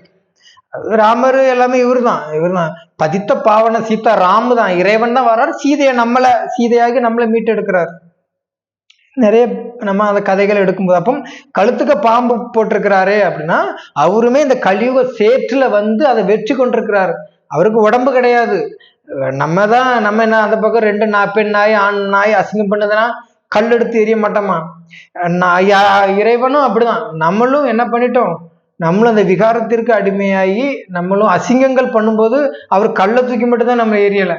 ராமர் எல்லாமே இவர்தான் பதித்த பாவன சீதா ராமு தான், இறைவன் தான் வர்றாரு, சீதையாகி நம்மளை மீட்டெடுக்கிறார். நிறைய நம்ம அந்த கதைகள் எடுக்கும்போது அப்போ கழுத்துக்கு பாம்பு போட்டிருக்கிறாரு அப்படின்னா அவருமே இந்த கலியுக சேற்றுல வந்து அதை வெற்றி கொண்டிருக்கிறாரு. அவருக்கு உடம்பு கிடையாது. நம்ம என்ன அந்த பக்கம் 2 பெண் நாய் ஆண் நாய் அசிங்கம் பண்ணதுன்னா கல் எடுத்து எரிய மாட்டோமா? இறைவனும் அப்படிதான். நம்மளும் என்ன பண்ணிட்டோம், நம்மளும் அந்த விகாரத்திற்கு அடிமையாகி நம்மளும் அசிங்கங்கள் பண்ணும்போது அவர் கல்லை தூக்கி மட்டும்தான் நம்ம எரியலை.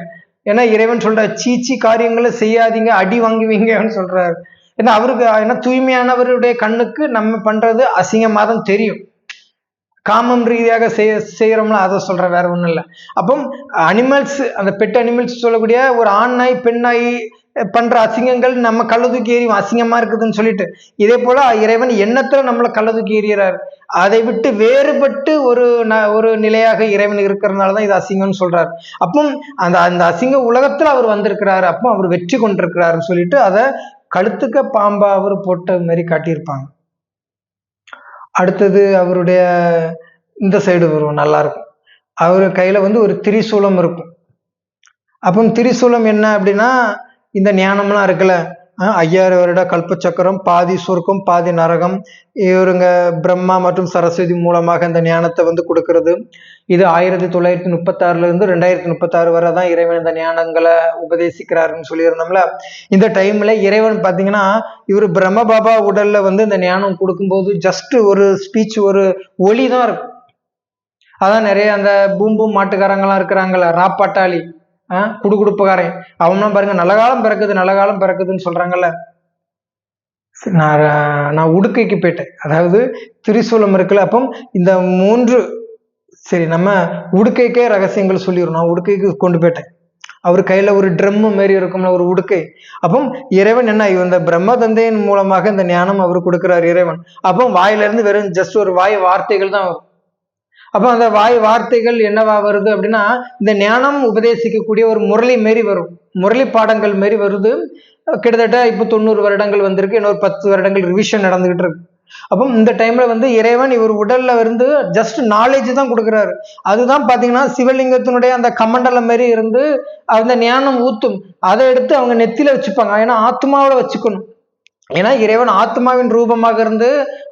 ஏன்னா இறைவன் சொல்ற சீச்சி காரியங்களை செய்யாதீங்க, அடி வாங்குவீங்கன்னு சொல்றாரு. ஏன்னா அவருக்கு ஏன்னா தூய்மையானவருடைய கண்ணுக்கு நம்ம பண்றது அசிங்கமா தான் தெரியும். காமம் ரீதியாக செய்யறோம்ல, அதை சொல்ற, வேற ஒண்ணும் இல்லை. அப்போ அனிமல்ஸ், அந்த பெட் அனிமல்ஸ் சொல்லக்கூடிய ஒரு ஆண் நாய் பெண் நாய் பண்ற அசிங்கங்கள் நம்ம கள்ள தூக்கி எறியும், அசிங்கமா இருக்குதுன்னு சொல்லிட்டு. இதே போல இறைவன் எண்ணத்துல நம்மளை கள்ள தூக்கி எறிகிறார். அதை விட்டு வேறுபட்டு ஒரு நிலையாக இறைவன் இருக்கிறதுனாலதான் இது அசிங்கம்னு சொல்றாரு. அப்போ அந்த அசிங்க உலகத்துல அவர் வந்திருக்கிறாரு, அப்போ அவர் வெற்றி கொண்டிருக்கிறாருன்னு சொல்லிட்டு அதை கழுத்துக்க பாம்பா அவர் போட்ட மாதிரி காட்டியிருப்பாங்க. அடுத்தது அவருடைய இந்த சைடு வரும், நல்லா இருக்கும். அவரு கையில வந்து ஒரு திரிசூலம் இருக்கும். அப்போ திரிசூலம் என்ன அப்படின்னா இந்த ஞானம்லாம் இருக்குல்ல, 5000 வருட கல்பச்சக்கரம், பாதி சொர்க்கம் பாதி நரகம், இவருங்க பிரம்மா மற்றும் சரஸ்வதி மூலமாக இந்த ஞானத்தை வந்து கொடுக்கறது. இது 1936 இருந்து 2036 வரை தான் இறைவன் இந்த ஞானங்களை உபதேசிக்கிறாருன்னு சொல்லியிருந்தோம்ல. இந்த டைம்ல இறைவன் பார்த்தீங்கன்னா இவர் பிரம்ம பாபா உடல்ல வந்து இந்த ஞானம் கொடுக்கும்போது ஜஸ்ட் ஒரு ஸ்பீச், ஒரு ஒளி தான் இருக்கும். அதான் நிறைய அந்த பூம்பூம் மாட்டுக்காரங்களாம் இருக்கிறாங்கல்ல, ராப்பாட்டாளி, குடுகுடுப்புக்காரன், அவன்லாம் பாருங்க நல்ல காலம் பிறக்குதுன்னு சொல்றாங்கல்ல. நான் உடுக்கைக்கு போயிட்டேன். அதாவது திரிசூலம் இருக்குல்ல, அப்போ இந்த 3 சரி, நம்ம உடுக்கைக்கே ரகசியங்கள் சொல்லிடுறோம். நான் உடுக்கைக்கு கொண்டு போயிட்டேன். அவர் கையில ஒரு ட்ரம் மாரி இருக்கும்ல, ஒரு உடுக்கை. அப்போ இறைவன் என்ன, இந்த பிரம்ம தந்தையின் மூலமாக இந்த ஞானம் அவர் கொடுக்கிறார் இறைவன். அப்போ வாயில இருந்து வெறும் ஜஸ்ட் ஒரு வாய் வார்த்தைகள் தான் வரும். அப்போ அந்த வாய் வார்த்தைகள் என்னவா வருது அப்படின்னா, இந்த ஞானம் உபதேசிக்கக்கூடிய ஒரு முரளி மாரி வரும், முரளி பாடங்கள் மாரி வருது. கிட்டத்தட்ட இப்போ 90 வருடங்கள் வந்திருக்கு, இன்னொரு 10 வருடங்கள் ரிவிஷன் நடந்துகிட்டு இருக்கு. அப்போ இந்த டைம்ல இறைவன் இவர் உடல்ல ஜஸ்ட் நாலேஜ் தான் கொடுக்குறாரு. அதுதான் பாத்தீங்கன்னா சிவலிங்கத்தினுடைய அந்த கமண்டலம் மாரி இருந்து அந்த ஞானம் ஊத்தும். அதை எடுத்து அவங்க நெத்தியில வச்சுப்பாங்க. ஏன்னா ஆத்மாவில வச்சுக்கணும். ஏன்னா இறைவன் ஆத்மாவின் ரூபமாக இருந்து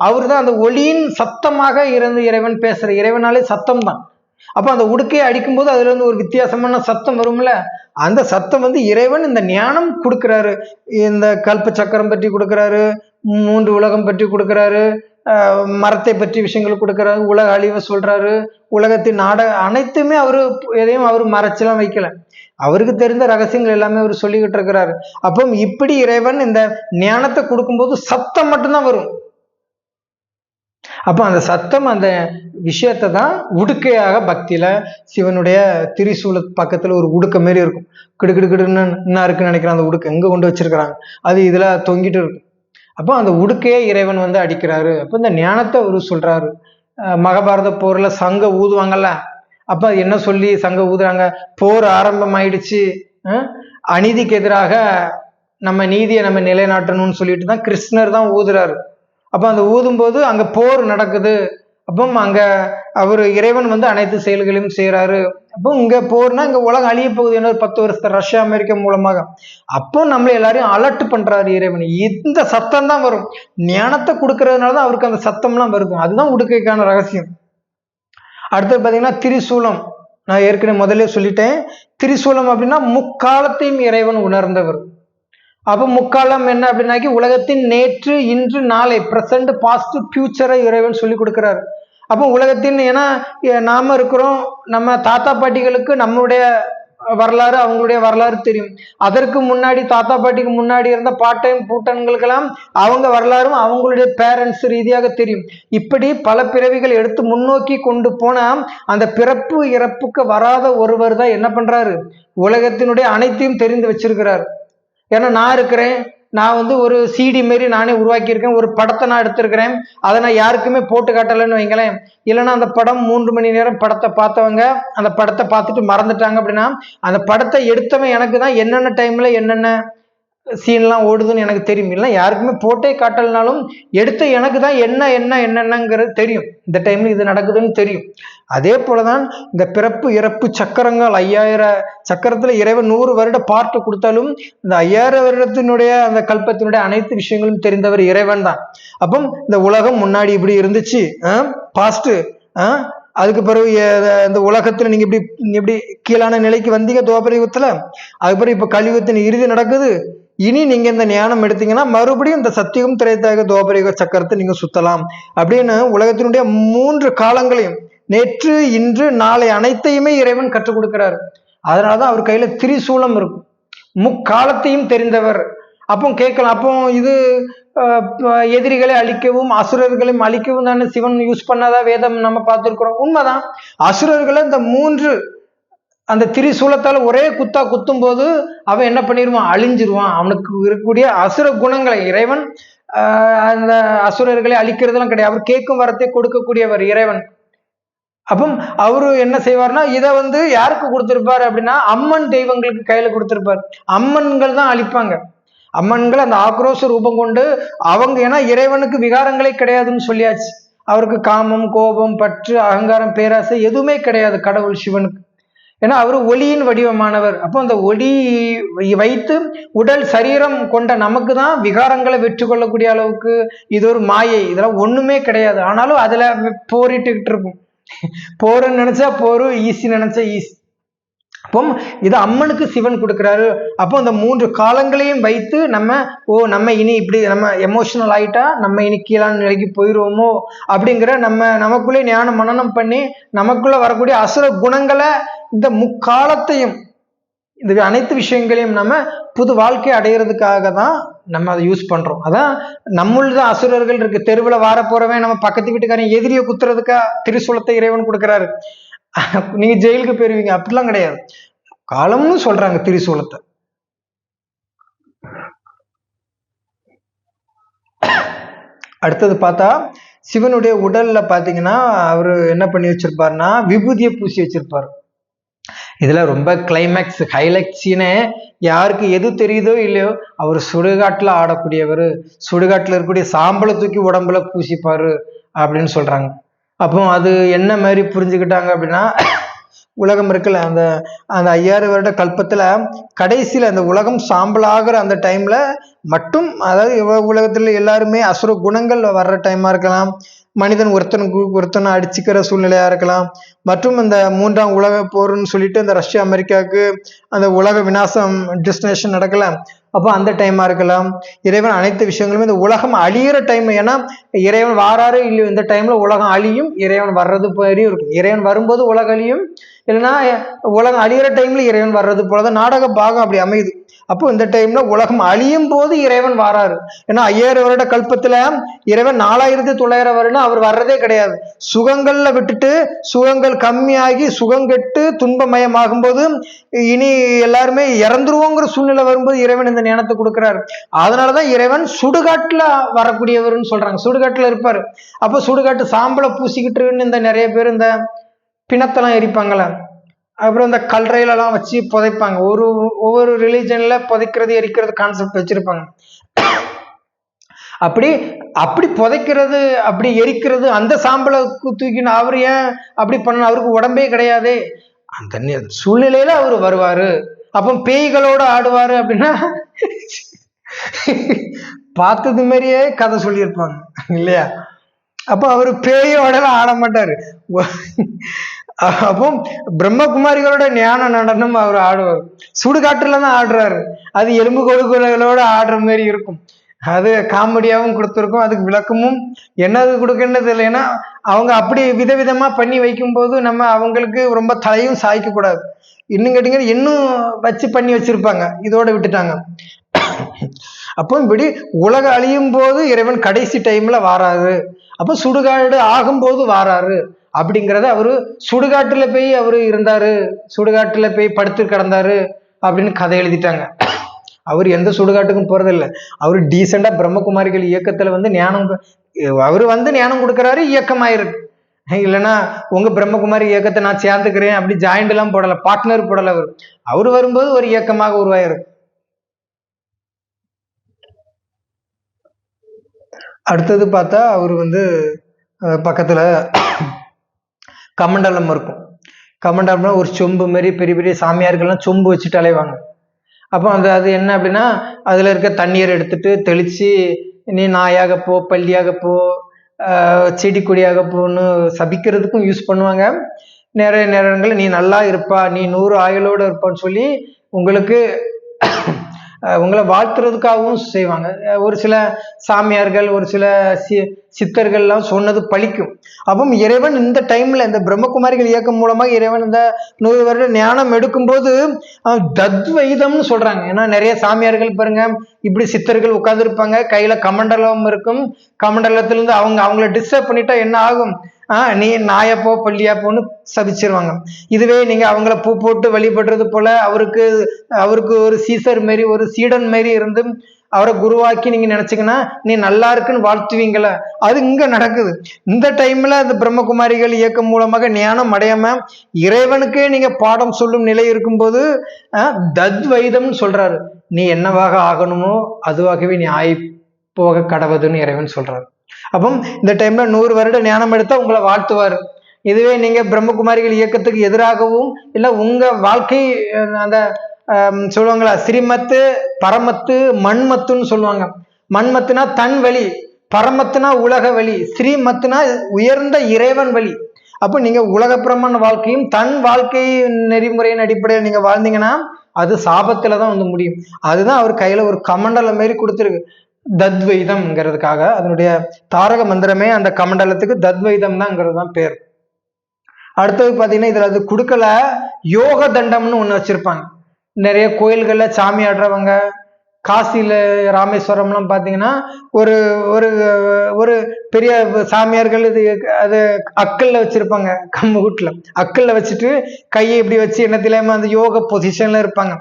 அவர் தான் அந்த ஒளியின் சத்தமாக இருந்து இறைவன் பேசுற. இறைவனாலே சத்தம் தான். அப்ப அந்த உடுக்கையை அடிக்கும்போது அதுல இருந்து ஒரு வித்தியாசமான சத்தம் வரும்ல, அந்த சத்தம் இறைவன் இந்த ஞானம் கொடுக்கிறாரு. இந்த கல்ப சக்கரம் பற்றி கொடுக்கிறாரு, 3 உலகம் பற்றி கொடுக்கிறாரு, மரத்தை பற்றி விஷயங்கள் கொடுக்கிறாரு, உலக அழிவை சொல்றாரு, உலகத்தின் அனைத்துமே எதையும் அவரு மறைச்செல்லாம் வைக்கல. அவருக்கு தெரிந்த ரகசியங்கள் எல்லாமே அவர் சொல்லிக்கிட்டு இருக்கிறாரு. அப்போ இப்படி இறைவன் இந்த ஞானத்தை கொடுக்கும்போது சத்தம் மட்டும்தான் வரும். அப்ப அந்த சத்தம், அந்த விஷயத்தை தான் உடுக்கையாக பக்தியில சிவனுடைய திரிசூல பக்கத்துல ஒரு உடுக்க மாரி இருக்கும். கிடுக்கிடுன்னு என்ன இருக்குன்னு நினைக்கிறேன். அந்த உடுக்கை எங்க கொண்டு வச்சிருக்கிறாங்க, அது இதுல தொங்கிட்டு இருக்கும். அப்போ அந்த உடுக்கையே இறைவன் அடிக்கிறாரு. அப்போ இந்த ஞானத்தை அவரு சொல்றாரு. மகாபாரத போர்ல சங்க ஊதுவாங்கல்ல, அப்ப என்ன சொல்லி சங்க ஊதுறாங்க, போர் ஆரம்பம் ஆயிடுச்சு, அநீதிக்கு எதிராக நம்ம நீதியை நம்ம நிலைநாட்டணும்னு சொல்லிட்டு தான் கிருஷ்ணர் தான் ஊதுறாரு. அப்ப அந்த ஊதும் போது அங்க போர் நடக்குது. அப்போ அங்க அவரு இறைவன் அனைத்து செயல்களையும் செய்யறாரு. அப்போ இங்க போர்னா இங்க உலகம் அழிய போகுது, என்ன ஒரு 10 வருஷத்துல ரஷ்யா அமெரிக்கா மூலமாக. அப்போ நம்மள எல்லாரையும் அலர்ட் பண்றாரு இறைவன். இந்த சத்தம் தான் வரும். ஞானத்தை கொடுக்கறதுனாலதான் அவருக்கு அந்த சத்தம்லாம் வருது. அதுதான் உடுக்கைக்கான ரகசியம். அடுத்தது பாத்தீங்கன்னா திரிசூலம். நான் ஏற்கனவே முதல்ல சொல்லிட்டேன். திரிசூலம் அப்படின்னா முக்காலத்தையும் இறைவன் உணர்ந்தவர். அப்ப முக்காலம் என்ன அப்படின்னாக்கி உலகத்தின் நேற்று இன்று நாளை, பிரசன்ட் பாஸ்ட் ஃபியூச்சரை இறைவன் சொல்லி கொடுக்கிறாரு. அப்போ உலகத்தின், ஏன்னா நாம இருக்கிறோம், நம்ம தாத்தா பாட்டிகளுக்கு நம்மளுடைய வரலாறு அவங்களுடைய வரலாறு தெரியும். அதற்கு முன்னாடி தாத்தா பாட்டிக்கு முன்னாடி இருந்த பாட்டன் பூட்டன்களுக்கெல்லாம் அவங்க வரலாறும் அவங்களுடைய பேரண்ட்ஸ் ரீதியாக தெரியும். இப்படி பல பிறவிகள் எடுத்து முன்னோக்கி கொண்டு போனா அந்த பிறப்பு இறப்புக்கு வராத ஒருவர் தான் என்ன பண்றாரு, உலகத்தினுடைய அனைத்தையும் தெரிந்து வச்சிருக்கிறார். ஏன்னா நான் இருக்கிறேன், நான் ஒரு சிடி மாரி நானே உருவாக்கியிருக்கேன், ஒரு படத்தை நான் எடுத்திருக்கிறேன், அதை நான் யாருக்குமே போட்டு காட்டலைன்னு வைங்களேன். இல்லைன்னா அந்த படம் 3 மணி நேரம் படத்தை பார்த்தவங்க அந்த படத்தை பார்த்துட்டு மறந்துட்டாங்க அப்படின்னா, அந்த படத்தை எடுத்தவன் எனக்கு தான் என்னென்ன டைம்ல என்னென்ன சீன்லாம் ஓடுதுன்னு எனக்கு தெரியும். இல்லை யாருக்குமே போட்டே காட்டலனாலும் எடுத்த எனக்கு தான் என்னென்னங்கிறது தெரியும். இந்த டைம்ல இது நடக்குதுன்னு தெரியும். அதே போலதான் இந்த பிறப்பு இறப்பு சக்கரங்கள், 5000 சக்கரத்துல இறைவன் 100 வருட பார்ட்டு கொடுத்தாலும் இந்த 5000 வருடத்தினுடைய அந்த கல்பத்தினுடைய அனைத்து விஷயங்களும் தெரிந்தவர் இறைவன் தான். அப்போ இந்த உலகம் முன்னாடி இப்படி இருந்துச்சு, பாஸ்ட், அதுக்கு பிறகு இந்த உலகத்துல நீங்க இப்படி கீழான நிலைக்கு வந்தீங்க துவாபரயுகத்துல, அதுக்கு பிறகு இப்ப கலியுகத்தின் இறுதி நடக்குது. இனி நீங்க இந்த ஞானம் எடுத்தீங்கன்னா மறுபடியும் இந்த சத்தியம் திரைத்தாக துவாபரயுக சக்கரத்தை நீங்க சுத்தலாம் அப்படின்னு உலகத்தினுடைய 3 காலங்களையும், நேற்று இன்று நாளை அனைத்தையுமே இறைவன் கற்றுக் கொடுக்கிறார். அதனாலதான் அவர் கையில திரிசூலம் இருக்கும். முக்காலத்தையும் தெரிந்தவர். அப்போ கேட்கலாம், அப்போ இது எதிரிகளை அழிக்கவும் அசுரர்களையும் அழிக்கவும் தானே சிவன் யூஸ் பண்ணாதா வேதம் நம்ம பார்த்திருக்கிறோம். உண்மைதான். அசுரர்களை இந்த 3 அந்த திரிசூலத்தால ஒரே குத்தா குத்தும் போது அவன் என்ன பண்ணிடுவான், அழிஞ்சிருவான். அவனுக்கு இருக்கக்கூடிய அசுர குணங்களை இறைவன் அந்த அசுரர்களை அழிக்கிறதுலாம் கிடையாது. அவர் கேட்கும் வரத்தை கொடுக்கக்கூடியவர் இறைவன். அப்போ அவரு என்ன செய்வார்னா, இதை யாருக்கு கொடுத்திருப்பாரு அப்படின்னா அம்மன் தெய்வங்களுக்கு கையில கொடுத்திருப்பார். அம்மன்கள் தான் அழிப்பாங்க. அம்மன்கள் அந்த ஆக்ரோஷ ரூபம் கொண்டு அவங்க, ஏன்னா இறைவனுக்கு விகாரங்களே கிடையாதுன்னு சொல்லியாச்சு. அவருக்கு காமம், கோபம், பற்று, அகங்காரம், பேராசை எதுவுமே கிடையாது கடவுள் சிவனுக்கு. ஏன்னா அவர் ஒளியின் வடிவமானவர். அப்போ அந்த ஒளி வைத்து உடல் சரீரம் கொண்ட நமக்கு தான் விகாரங்களை வெற்றி கொள்ளக்கூடிய அளவுக்கு இது ஒரு மாயை, இதெல்லாம் ஒண்ணுமே கிடையாது. ஆனாலும் அதுல போரிட்டுக்கிட்டு இருக்கும். போருன்னு நினைச்சா போரு, ஈஸி நினைச்சா ஈஸி. அப்போ இது அம்மனுக்கு சிவன் கொடுக்கிறாரு. அப்போ அந்த 3 காலங்களையும் வைத்து நம்ம இனி இப்படி நம்ம எமோஷனல் ஆயிட்டா நம்ம இனி கீழான நிலைக்கு போயிடுவோமோ அப்படிங்கிற நமக்குள்ளே ஞான மனனம் பண்ணி நமக்குள்ள வரக்கூடிய அசுர குணங்களை இந்த முக்காலத்தையும் இந்த அனைத்து விஷயங்களையும் நம்ம புது வாழ்க்கை அடையிறதுக்காக தான் நம்ம அதை யூஸ் பண்றோம். அதான் நம்மள்தான் அசுரர்கள் இருக்கு. தெருவில் வார போறவன் நம்ம பக்கத்து வீட்டுக்காரன் எதிரியை குத்துறதுக்கா திரிசூலத்தை இறைவன் கொடுக்குறாரு. நீங்க ஜெயிலுக்கு போயிருவீங்க, அப்படிலாம் கிடையாது. காலம்னு சொல்றாங்க திரிசூலத்தை. அடுத்தது பார்த்தா சிவனுடைய உடல்ல பாத்தீங்கன்னா அவரு என்ன பண்ணி வச்சிருப்பாருன்னா விபூதியை பூசி வச்சிருப்பாரு. இதுல ரொம்ப கிளைமேக்ஸ் ஹைலைட் சீனே யாருக்கு எது தெரியுதோ இல்லையோ, அவர் சுடுகாட்டுல ஆடக்கூடியவர், சுடுகாட்டுல இருக்கக்கூடிய சாம்பலை தூக்கி உடம்புல பூசிப்பாரு அப்படின்னு சொல்றாங்க. அப்போ அது என்ன மாதிரி புரிஞ்சுக்கிட்டாங்க அப்படின்னா, உலகம் இருக்குல்ல, அந்த அந்த 5000 வருட கல்பத்துல கடைசியில அந்த உலகம் சாம்பலாகிற அந்த டைம்ல மட்டும், அதாவது உலகத்துல எல்லாருமே அசுர குணங்கள் வர்ற டைமா இருக்கலாம், மனிதன் ஒருத்தனை அடிச்சுக்கிற சூழ்நிலையா இருக்கலாம், மற்றும் இந்த 3ஆம் உலக போர்னு சொல்லிட்டு இந்த ரஷ்யா அமெரிக்காவுக்கு அந்த உலக விநாசம் டெஸ்டினேஷன் நடக்கல, அப்போ அந்த டைமா இருக்கலாம். இறைவன் அனைத்து விஷயங்களுமே இந்த உலகம் அழியிற டைம். ஏன்னா இறைவன் வாராரு இல்லையோ இந்த டைம்ல உலகம் அழியும், இறைவன் வர்றது மாதிரியும் இருக்கும். இறைவன் வரும்போது உலகம் அழியும், இல்லைன்னா உலகம் அழியிற டைம்ல இறைவன் வர்றது போலதான் நாடக பாகம் அப்படி அமையுது. அப்போ இந்த டைம்ல உலகம் அழியும் போது இறைவன் வாராரு. ஏன்னா 5000 வருட கல்பத்துல இறைவன் 4900 வருடம் அவர் வர்றதே கிடையாது. சுகங்கள்ல விட்டுட்டு சுகங்கள் கம்மியாகி சுகங்கெட்டு துன்பமயமாகும் போது இனி எல்லாருமே இறந்துருவோங்கிற சூழ்நிலை வரும்போது இறைவன் இந்த ஞானத்தை கொடுக்கிறாரு. அதனாலதான் இறைவன் சுடுகாட்டுல வரக்கூடியவர்னு சொல்றாங்க. சுடுகாட்டுல இருப்பாரு. அப்போ சுடுகாட்டு சாம்பலை பூசிக்கிட்டுன்னு இந்த நிறைய பேர் இந்த பிணத்தெல்லாம் எரிப்பாங்கள, அப்புறம் இந்த கல்றையிலலாம் வச்சு புதைப்பாங்க. ஒவ்வொரு ரிலீஜன்ல புதைக்கிறது எரிக்கிறது கான்செப்ட் வச்சிருப்பாங்க. அப்படி புதைக்கிறது அப்படி எரிக்கிறது அந்த சாம்பலை தூக்கின்னு அவர் ஏன் அப்படி பண்ண? அவருக்கு உடம்பே கிடையாதே. அந்த சூழ்நிலையில அவர் வருவாரு. அப்போ பேய்களோட ஆடுவாரு அப்படின்னா பார்த்தது மாதிரியே கதை சொல்லியிருப்பாங்க இல்லையா? அப்போ அவரு பேயோடலாம் ஆட மாட்டாரு. அப்போ பிரம்மகுமாரிகளோட ஞான நடனம் அவர் ஆடுவார். சுடுகாட்டுல தான் ஆடுறாரு. அது எலும்பு கொடுக்குகளோட ஆடுற மாதிரி இருக்கும். அது காமெடியாவும் கொடுத்துருக்கும். அதுக்கு விளக்கமும் என்னது கொடுக்கறது இல்லைன்னா, அவங்க அப்படி விதவிதமா பண்ணி வைக்கும் போது நம்ம அவங்களுக்கு ரொம்ப தலையும் சாய்க்க கூடாது. இன்னும் கேட்டீங்கன்னா இன்னும் வச்சு பண்ணி வச்சிருப்பாங்க, இதோட விட்டுட்டாங்க. அப்போ இப்படி உலக அழியும் போது இறைவன் கடைசி டைம்ல வாராரு. அப்போ சுடுகாடு ஆகும்போது வாராரு அப்படிங்கிறத அவரு சுடுகாட்டுல போய் அவரு இருந்தாரு, சுடுகாட்டுல போய் படுத்து கிடந்தாரு அப்படின்னு கதை எழுதிட்டாங்க. அவர் எந்த சுடுகாட்டுக்கும் போறதில்லை. அவரு டீசெண்டா பிரம்மகுமாரிகள் இயக்கத்துல வந்து ஞானம், அவரு வந்து ஞானம் கொடுக்கறாரு, இயக்கமாயிருக்கு. இல்லைன்னா உங்க பிரம்மகுமாரி இயக்கத்தை நான் சேர்ந்துக்கிறேன் அப்படி ஜாயிண்ட் எல்லாம் போடல, பார்ட்னர் போடல. அவரு வரும்போது ஒரு இயக்கமாக உருவாயிருக்கு. அடுத்தது பார்த்தா அவரு வந்து பக்கத்துல கமண்டலம் இருக்கும். கமண்டலம்னா ஒரு சொம்பு மாதிரி பெரிய பெரிய சாமியார்கள்லாம் சொம்பு வச்சுட்டு அலைவாங்க. அப்போ அது என்ன அப்படின்னா, அதுல இருக்க தண்ணீரை எடுத்துட்டு தெளிச்சு நீ நாயாக போ, பள்ளியாக போ, செடி கொடியாக போன்னு சபிக்கிறதுக்கும் யூஸ் பண்ணுவாங்க. நிறைய நேரங்கள் நீ நல்லா இருப்பா, நீ 100 ஆயுளோடு இருப்பான்னு சொல்லி உங்களுக்கு உங்களை வாழ்த்துறதுக்காகவும் செய்வாங்க. ஒரு சில சாமியார்கள் ஒரு சில சித்தர்கள்லாம் சொன்னது பழிக்கும். அப்போ இறைவன் இந்த டைம்ல இந்த பிரம்மகுமாரிகள் இயக்கம் மூலமாக இறைவன் இந்த 100 வருட ஞானம் எடுக்கும்போது தத்வைதம்னு சொல்றாங்க. ஏன்னா நிறைய சாமியார்கள் பாருங்க, இப்படி சித்தர்கள் உட்கார்ந்துருப்பாங்க, கையில கமண்டலம் இருக்கும். கமண்டலத்திலிருந்து அவங்கள டிஸ்டர்ப் பண்ணிட்டா என்ன ஆகும்? நீ நாயப்போ பள்ளியாப்போன்னு சபிச்சிருவாங்க. இதுவே நீங்க அவங்கள பூ போட்டு வழிபடுறது போல அவருக்கு ஒரு சீசர் மாரி ஒரு சீடன் மாரி இருந்து அவரை குருவாக்கி நீங்க நினைச்சீங்கன்னா நீ நல்லா இருக்குன்னு வாழ்த்துவீங்கள, அது இங்க நடக்குது. இந்த டைம்ல அந்த பிரம்மகுமாரிகள் இயக்கம் மூலமாக ஞானம் அடையாம இறைவனுக்கே நீங்க பாடம் சொல்லும் நிலை இருக்கும்போது தத்வைதம்னு சொல்றாரு. நீ என்னவாக ஆகணுமோ அதுவாகவே நீ போக கடவுதுன்னு இறைவன் சொல்றாரு. அப்போ இந்த டைம்ல 100 வருட ஞானம் எடுத்தா உங்களை வாழ்த்துவார். இதுவே நீங்க பிரம்மகுமாரிகள் இயக்கத்துக்கு எதிராகவும் இல்லை உங்க வாழ்க்கை அந்த சொல்லுவாங்களா ஸ்ரீமத்து பரமத்து மண்மத்துன்னு சொல்லுவாங்க. மண்மத்துனா தன் வழி, பரமத்துனா உலக வழி, ஸ்ரீமத்துனா உயர்ந்த இறைவன் வழி. அப்போ நீங்க உலக பிரமாண வாழ்க்கையும் தன் வாழ்க்கை நெறிமுறையின் அடிப்படையில் நீங்க வாழ்ந்தீங்கன்னா அது சாபத்துலதான் வந்து முடியும். அதுதான் அவர் கையில ஒரு கமண்டலம் மாரி கொடுத்துருக்கு, தத்வைதம்ங்கிறதுக்காக. அதனுடைய தாரக மந்திரமே அந்த கமண்டலத்துக்கு தத்வைதம் தான்ங்கிறது பேர். அடுத்தது பாத்தீங்கன்னா இதுல அது கொடுக்கல யோக தண்டம்னு ஒண்ணு வச்சிருப்பாங்க. நிறைய கோயில்களில் சாமி ஆடுறவங்க, காசியில் ராமேஸ்வரம்லாம் பார்த்தீங்கன்னா ஒரு ஒரு ஒரு பெரிய சாமியார்கள் இது அது அக்கல்ல வச்சிருப்பாங்க, கம்மூட்டில் அக்கல்ல வச்சுட்டு கையை இப்படி வச்சு என்னத்திலாம அந்த யோக பொசிஷன்ல இருப்பாங்க.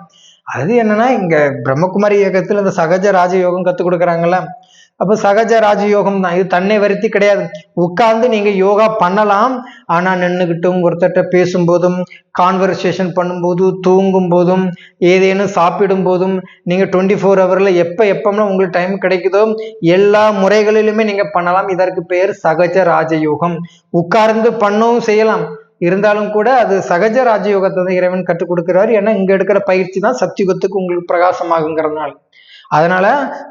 அது என்னன்னா இங்க பிரம்மகுமாரி இயக்கத்தில் அந்த சகஜ ராஜயோகம் கற்றுக் கொடுக்குறாங்கல்ல. அப்போ சகஜ ராஜயோகம் தான் இது, தன்னை வருத்தி கிடையாது. உட்கார்ந்து நீங்க யோகா பண்ணலாம், ஆனா நின்றுகிட்டும் ஒருத்தட்ட பேசும்போதும், கான்வர்சேஷன் பண்ணும்போது, தூங்கும் போதும், ஏதேனும் சாப்பிடும் போதும், நீங்க 24 ஹவர்ல எப்பமெல்லாம் உங்களுக்கு டைம் கிடைக்குதோ எல்லா முறைகளிலுமே நீங்க பண்ணலாம். இதற்கு பேர் சகஜ ராஜயோகம். உட்கார்ந்து பண்ணவும் செய்யலாம், இருந்தாலும் கூட அது சகஜ ராஜயோகத்தை தான் இறைவன் கற்றுக் கொடுக்கிறாரு. ஏன்னா இங்க எடுக்கிற பயிற்சி தான் சத்தியுகத்துக்கு உங்களுக்கு பிரகாசமாகுங்கிறதுனால. அதனால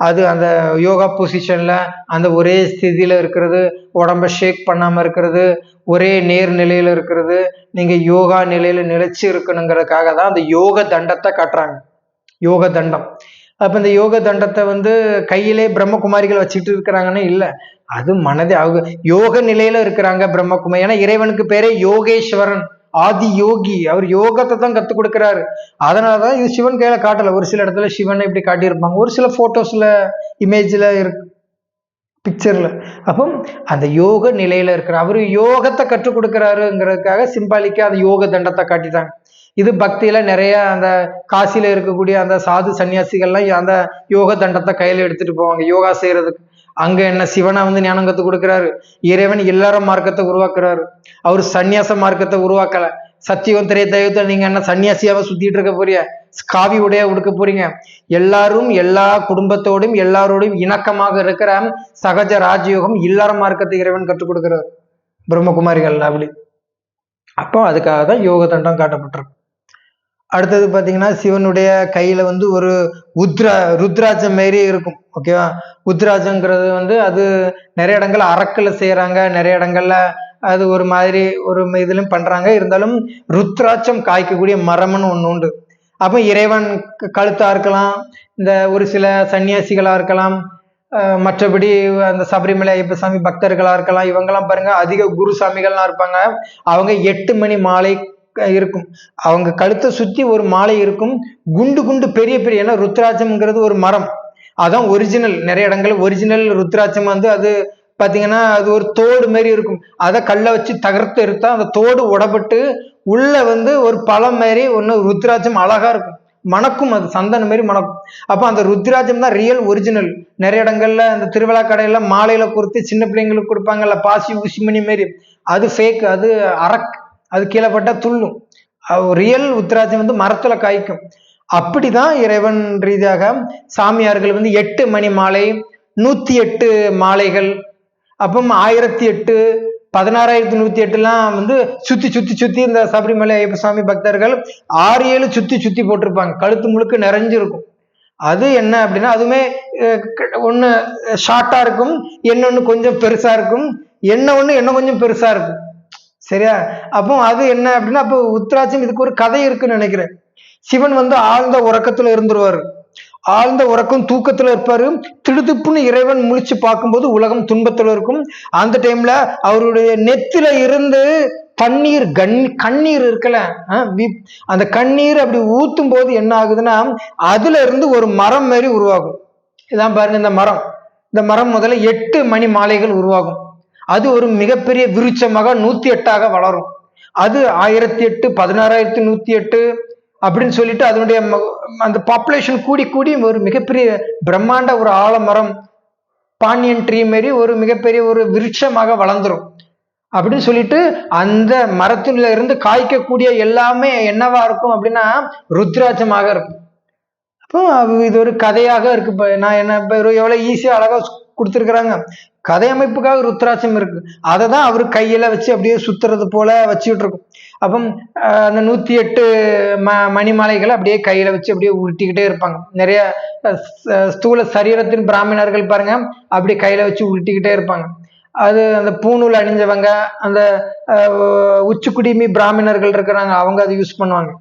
அது அந்த யோகா பொசிஷன்ல அந்த ஒரே ஸ்திதியில இருக்கிறது, உடம்ப ஷேக் பண்ணாம இருக்கிறது, ஒரே நேர் நிலையில இருக்கிறது, நீங்க யோகா நிலையில நிலைச்சு இருக்கணுங்கிறதுக்காக தான் அந்த யோக தண்டத்தை காட்டுறாங்க. யோக தண்டம். அப்ப இந்த யோக தண்டத்தை கையிலே பிரம்மகுமாரிகள் வச்சுட்டு இருக்கிறாங்கன்னு இல்லை, அது மனதே அவங்க யோக நிலையில இருக்கிறாங்க பிரம்மகுமாரி. ஏன்னா இறைவனுக்கு பேரே யோகேஸ்வரன், ஆதி யோகி. அவர் யோகத்தை தான் கத்துக் கொடுக்கிறாரு. அதனாலதான் இது சிவன் கையில காட்டல. ஒரு சில இடத்துல சிவனை இப்படி காட்டியிருப்பாங்க, ஒரு சில போட்டோஸ்ல இமேஜ்ல இருக்கு, பிக்சர்ல. அப்போ அந்த யோக நிலையில இருக்கிற அவரு யோகத்தை கற்றுக் கொடுக்கிறாருங்கிறதுக்காக சிம்பாலிக்கா அந்த யோக தண்டத்தை காட்டிட்டாங்க. இது பக்தியில நிறைய அந்த காசியில இருக்கக்கூடிய அந்த சாது சன்னியாசிகள்லாம் அந்த யோக தண்டத்தை கையில எடுத்துட்டு போவாங்க யோகா செய்யறதுக்கு. அங்க என்ன சிவனா ஞானம் கத்து கொடுக்கிறாரு. இறைவன் எல்லார மார்க்கத்தை உருவாக்குறாரு. அவர் சன்னியாச மார்க்கத்தை உருவாக்கல. சத்தியம் திரையத்துல நீங்க என்ன சன்னியாசியாவ சுத்திட்டு இருக்க போறீங்க, காவி உடைய உடுக்க போறீங்க. எல்லாரும் எல்லா குடும்பத்தோடும் எல்லாரோடும் இணக்கமாக இருக்கிற சகஜ ராஜயோகம் இல்லற மார்க்கத்தை இறைவன் கற்றுக் கொடுக்கிறார் பிரம்மகுமாரிகள் அப்படி. அப்போ அதுக்காக தான் யோக தண்டம் காட்டப்பட்டிருக்கு. அடுத்தது பாத்தீங்கன்னா சிவனுடைய கையில ஒரு ருத்ராட்சம் மாரி இருக்கும். ஓகேவா? ருத்ராட்சங்கிறது அது நிறைய இடங்கள்ல அரக்குல செய்யறாங்க, நிறைய இடங்கள்ல அது ஒரு மாதிரி ஒரு இதுலயும் பண்றாங்க. இருந்தாலும் ருத்ராட்சம் காய்க்கக்கூடிய மரம்னு ஒண்ணு உண்டு. அப்ப இறைவன் கழுத்தா இருக்கலாம், இந்த ஒரு சில சன்னியாசிகளா இருக்கலாம், மற்றபடி அந்த சபரிமலை ஐயப்ப சாமி பக்தர்களா இருக்கலாம். இவங்கெல்லாம் பாருங்க அதிக குருசாமிகள்லாம் இருப்பாங்க. அவங்க 8 மணி மாலை இருக்கும், அவங்க கழுத்தை சுத்தி ஒரு மாலை இருக்கும், குண்டு குண்டு பெரிய பெரிய. ஏன்னா ருத்ராட்சம்ங்கிறது ஒரு மரம், அதான் ஒரிஜினல். நிறைய இடங்கள்ல ஒரிஜினல் ருத்ராட்சம் அது பாத்தீங்கன்னா அது ஒரு தோடு மாதிரி இருக்கும். அதை கல்ல வச்சு தகர்த்து எடுத்தா அந்த தோடு உடப்பட்டு உள்ள ஒரு பழம் மாதிரி ஒண்ணு ருத்ராட்சம் அழகா இருக்கும், மணக்கும், அது சந்தன மாதிரி மணக்கும். அப்ப அந்த ருத்ராட்சம் தான் ரியல் ஒரிஜினல். நிறைய இடங்கள்ல அந்த திருவிழா கடையில மாலையில கொடுத்து சின்ன பிள்ளைங்களுக்கு கொடுப்பாங்கல்ல, பாசி ஊசிமணி மாரி, அது ஃபேக், அது அரக், அது கீழே பட்டா துள்ளும். ரியல் உத்திராட்சம் மரத்துல காய்க்கும். அப்படிதான் இறைவன் ரீதியாக சாமியார்கள் 8 மணி மாலை, 108 மாலைகள், அப்போ 1008, 16,108 சுத்தி சுத்தி சுத்தி இந்த சபரிமலை ஐயப்ப சாமி பக்தர்கள் 6-7 சுத்தி சுத்தி போட்டிருப்பாங்க, கழுத்து முழுக்க நிறைஞ்சிருக்கும். அது என்ன அப்படின்னா அதுவுமே ஒண்ணு ஷார்ட்டா இருக்கும், இன்னொன்னு கொஞ்சம் பெருசா இருக்கும், என்ன கொஞ்சம் பெருசா இருக்கும். சரியா? அப்போ அது என்ன அப்படின்னா அப்போ உத்ராட்சம் இதுக்கு ஒரு கதை இருக்குன்னு நினைக்கிறேன். சிவன் ஆழ்ந்த உறக்கத்துல இருந்துருவாரு, ஆழ்ந்த உறக்கம் தூக்கத்துல இருப்பாரு. திடுதுப்புன்னு இறைவன் முழிச்சு பார்க்கும்போது உலகம் துன்பத்துல இருக்கும். அந்த டைம்ல அவருடைய நெத்தில இருந்து தண்ணீர் கண்ணீர் இருக்கல, அந்த கண்ணீர் அப்படி ஊத்தும் போது என்ன ஆகுதுன்னா அதுல இருந்து ஒரு மரம் மாதிரி உருவாகும். இதான் பாருங்க இந்த மரம். இந்த மரம் முதல்ல 8 மணி மாலைகள் உருவாகும். அது ஒரு மிகப்பெரிய விருட்சமாக 108 வளரும். அது 1008, 16,108 அப்படின்னு சொல்லிட்டு அதனுடைய அந்த பாப்புலேஷன் கூடி கூடி ஒரு மிகப்பெரிய பிரம்மாண்ட ஒரு ஆலமரம், பானியன் ட்ரீ மாரி ஒரு மிகப்பெரிய ஒரு விருட்சமாக வளர்ந்துரும் அப்படின்னு சொல்லிட்டு அந்த மரத்துல இருந்து காய்க்கக்கூடிய எல்லாமே என்னவா இருக்கும் அப்படின்னா ருத்ராட்சமாக இருக்கும். அப்போ இது ஒரு கதையாக இருக்கு. நான் என்ன எவ்வளவு ஈஸியா அழகா கொடுத்துருக்குறாங்க. கதை அமைப்புக்காக ருத்ராட்சம் இருக்கு, அதை தான் அவர் கையில வச்சு அப்படியே சுத்துறது போல வச்சுக்கிட்டு இருக்கும். அப்போ அந்த 108 மணிமாலைகளை அப்படியே கையில வச்சு அப்படியே உருட்டிக்கிட்டே இருப்பாங்க. நிறைய ஸ்தூல சரீரத்தின் பிராமணர்கள் பாருங்க அப்படி கையில வச்சு உருட்டிக்கிட்டே இருப்பாங்க. அது அந்த பூணூல் அணிஞ்சவங்க, அந்த உச்சுக்குடிமி பிராமணர்கள் இருக்கிறாங்க, அவங்க அதை யூஸ் பண்ணுவாங்க.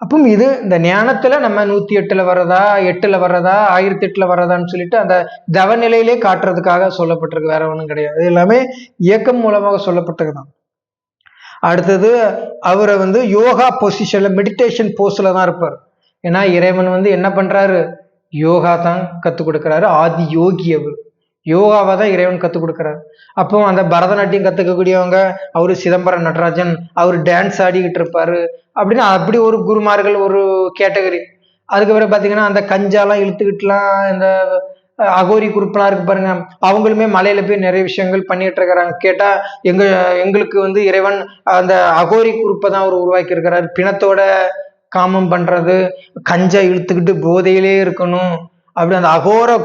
அப்போ இது இந்த ஞானத்துல நம்ம 108 வர்றதா, 8 வர்றதா, 1008 வர்றதான்னு சொல்லிட்டு அந்த தவநிலையிலே காட்டுறதுக்காக சொல்லப்பட்டிருக்கு, வேற ஒன்றும் கிடையாது. இது எல்லாமே இயக்கம் மூலமாக சொல்லப்பட்டதுதான். அடுத்தது அவரை யோகா பொசிஷன்ல மெடிடேஷன் போஸ்ல தான் இருப்பார். ஏன்னா இறைவன் வந்து என்ன பண்றாரு, யோகா தான் கத்துக் கொடுக்கிறாரு. ஆதி யோகி அவர், யோகாவை தான் இறைவன் கத்துக் கொடுக்கிறாரு. அப்போ அந்த பரதநாட்டியம் கத்துக்கக்கூடியவங்க, அவரு சிதம்பரம் நடராஜன், அவர் டான்ஸ் ஆடிக்கிட்டு இருப்பாரு அப்படின்னு அப்படி ஒரு குருமார்கள் ஒரு கேட்டகரி. அதுக்கப்புறம் பாத்தீங்கன்னா அந்த கஞ்சாலாம் இழுத்துக்கிட்டுலாம் இந்த அகோரி குரூப்லாம் இருக்கு பாருங்க, அவங்களுமே மலையில போய் நிறைய விஷயங்கள் பண்ணிட்டு இருக்கிறாங்க. கேட்டா எங்களுக்கு வந்து இறைவன் அந்த அகோரி குரூப்பை தான் அவர் உருவாக்கி இருக்கிறார். பிணத்தோட காமம் பண்றது, கஞ்சா இழுத்துக்கிட்டு போதையிலே இருக்கணும் அப்படி அந்த அகோர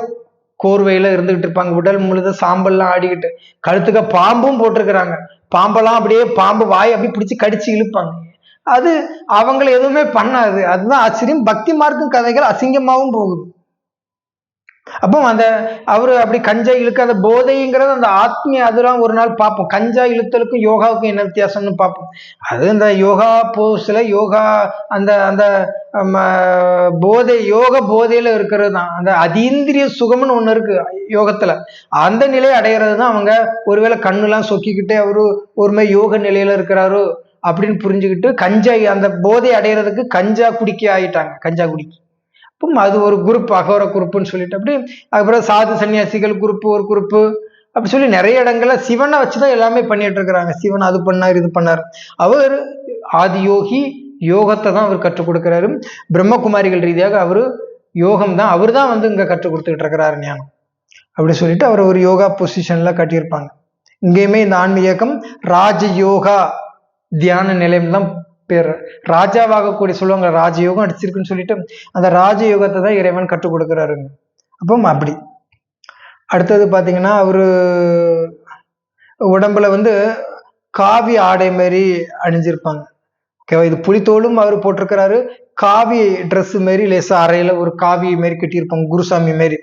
கோர்வையில இருந்துகிட்டு இருப்பாங்க. உடல் முழுத சாம்பல்லாம் ஆடிக்கிட்டு, கழுத்துக்க பாம்பும் போட்டிருக்கிறாங்க. பாம்பெல்லாம் அப்படியே பாம்பு வாய் அப்படி பிடிச்சி கடிச்சு இழுப்பாங்க. அது அவங்களை எதுவுமே பண்ணாது. அதுதான் ஆச்சரியம். பக்தி மார்க்கும் கதைகள் அசிங்கமாவும் போகுது. அப்போ அந்த அவரு அப்படி கஞ்சா இழுக்காத போதைங்கிறது அந்த ஆத்மீய அதெல்லாம் ஒரு நாள் பார்ப்போம். கஞ்சா இழுத்தலுக்கும் யோகாவுக்கும் என்ன வித்தியாசம்னு பார்ப்போம். அது இந்த யோகா போஸ்ல யோகா அந்த அந்த போதை யோக போதையில இருக்கிறது தான். அந்த அதீந்திரிய சுகம்னு ஒண்ணு இருக்கு யோகத்துல. அந்த நிலையை அடையிறது தான் அவங்க ஒருவேளை கண்ணுலாம் சொக்கிக்கிட்டே அவரு ஒரு மாதிரி யோக நிலையில இருக்கிறாரு அப்படின்னு புரிஞ்சுக்கிட்டு கஞ்சா அந்த போதை அடையிறதுக்கு கஞ்சா குடிக்க ஆயிட்டாங்க. கஞ்சா குடிக்க அது ஒரு குரூப், அகோர குரூப்புன்னு சொல்லிட்டு அப்படி. அதுக்கப்புறம் சாது சன்னியாசிகள் குரூப்பு ஒரு குரூப்பு அப்படி சொல்லி நிறைய இடங்கள்ல சிவனை வச்சுதான் எல்லாமே பண்ணிட்டு இருக்கிறாங்க. சிவன் அது பண்ணார் இது பண்ணார். அவர் ஆதி யோகி, யோகத்தை தான் அவர் கற்றுக் கொடுக்கிறாரு. பிரம்மகுமாரிகள் ரீதியாக அவரு யோகம் தான் அவர் தான் வந்து இங்க கற்றுக் கொடுத்துக்கிட்டு இருக்கிறாரு ஞானம் அப்படி சொல்லிட்டு அவர் ஒரு யோகா பொசிஷன்ல கட்டியிருப்பாங்க. இங்கேயுமே இந்த ஆன்மீக இயக்கம் ராஜயோகா தியான நிலையம் தான் பேர். ராஜாவாக சொல்லுவாங்க, ராஜயோகம் அடிச்சிருக்குன்னு சொல்லிட்டு அந்த ராஜயோகத்தை தான் இறைவன் கற்றுக் கொடுக்கிறாருங்க. அப்போ அப்படி அடுத்தது பாத்தீங்கன்னா அவரு உடம்புல வந்து காவி ஆடை மாரி அணிஞ்சிருப்பாங்க. ஓகேவா, இது புலித்தோலும் அவர் போட்டிருக்கிறாரு. காவி ட்ரெஸ் மாரி லேசா அறையில ஒரு காவி மாரி கட்டியிருப்பாங்க, குருசாமி மாரி.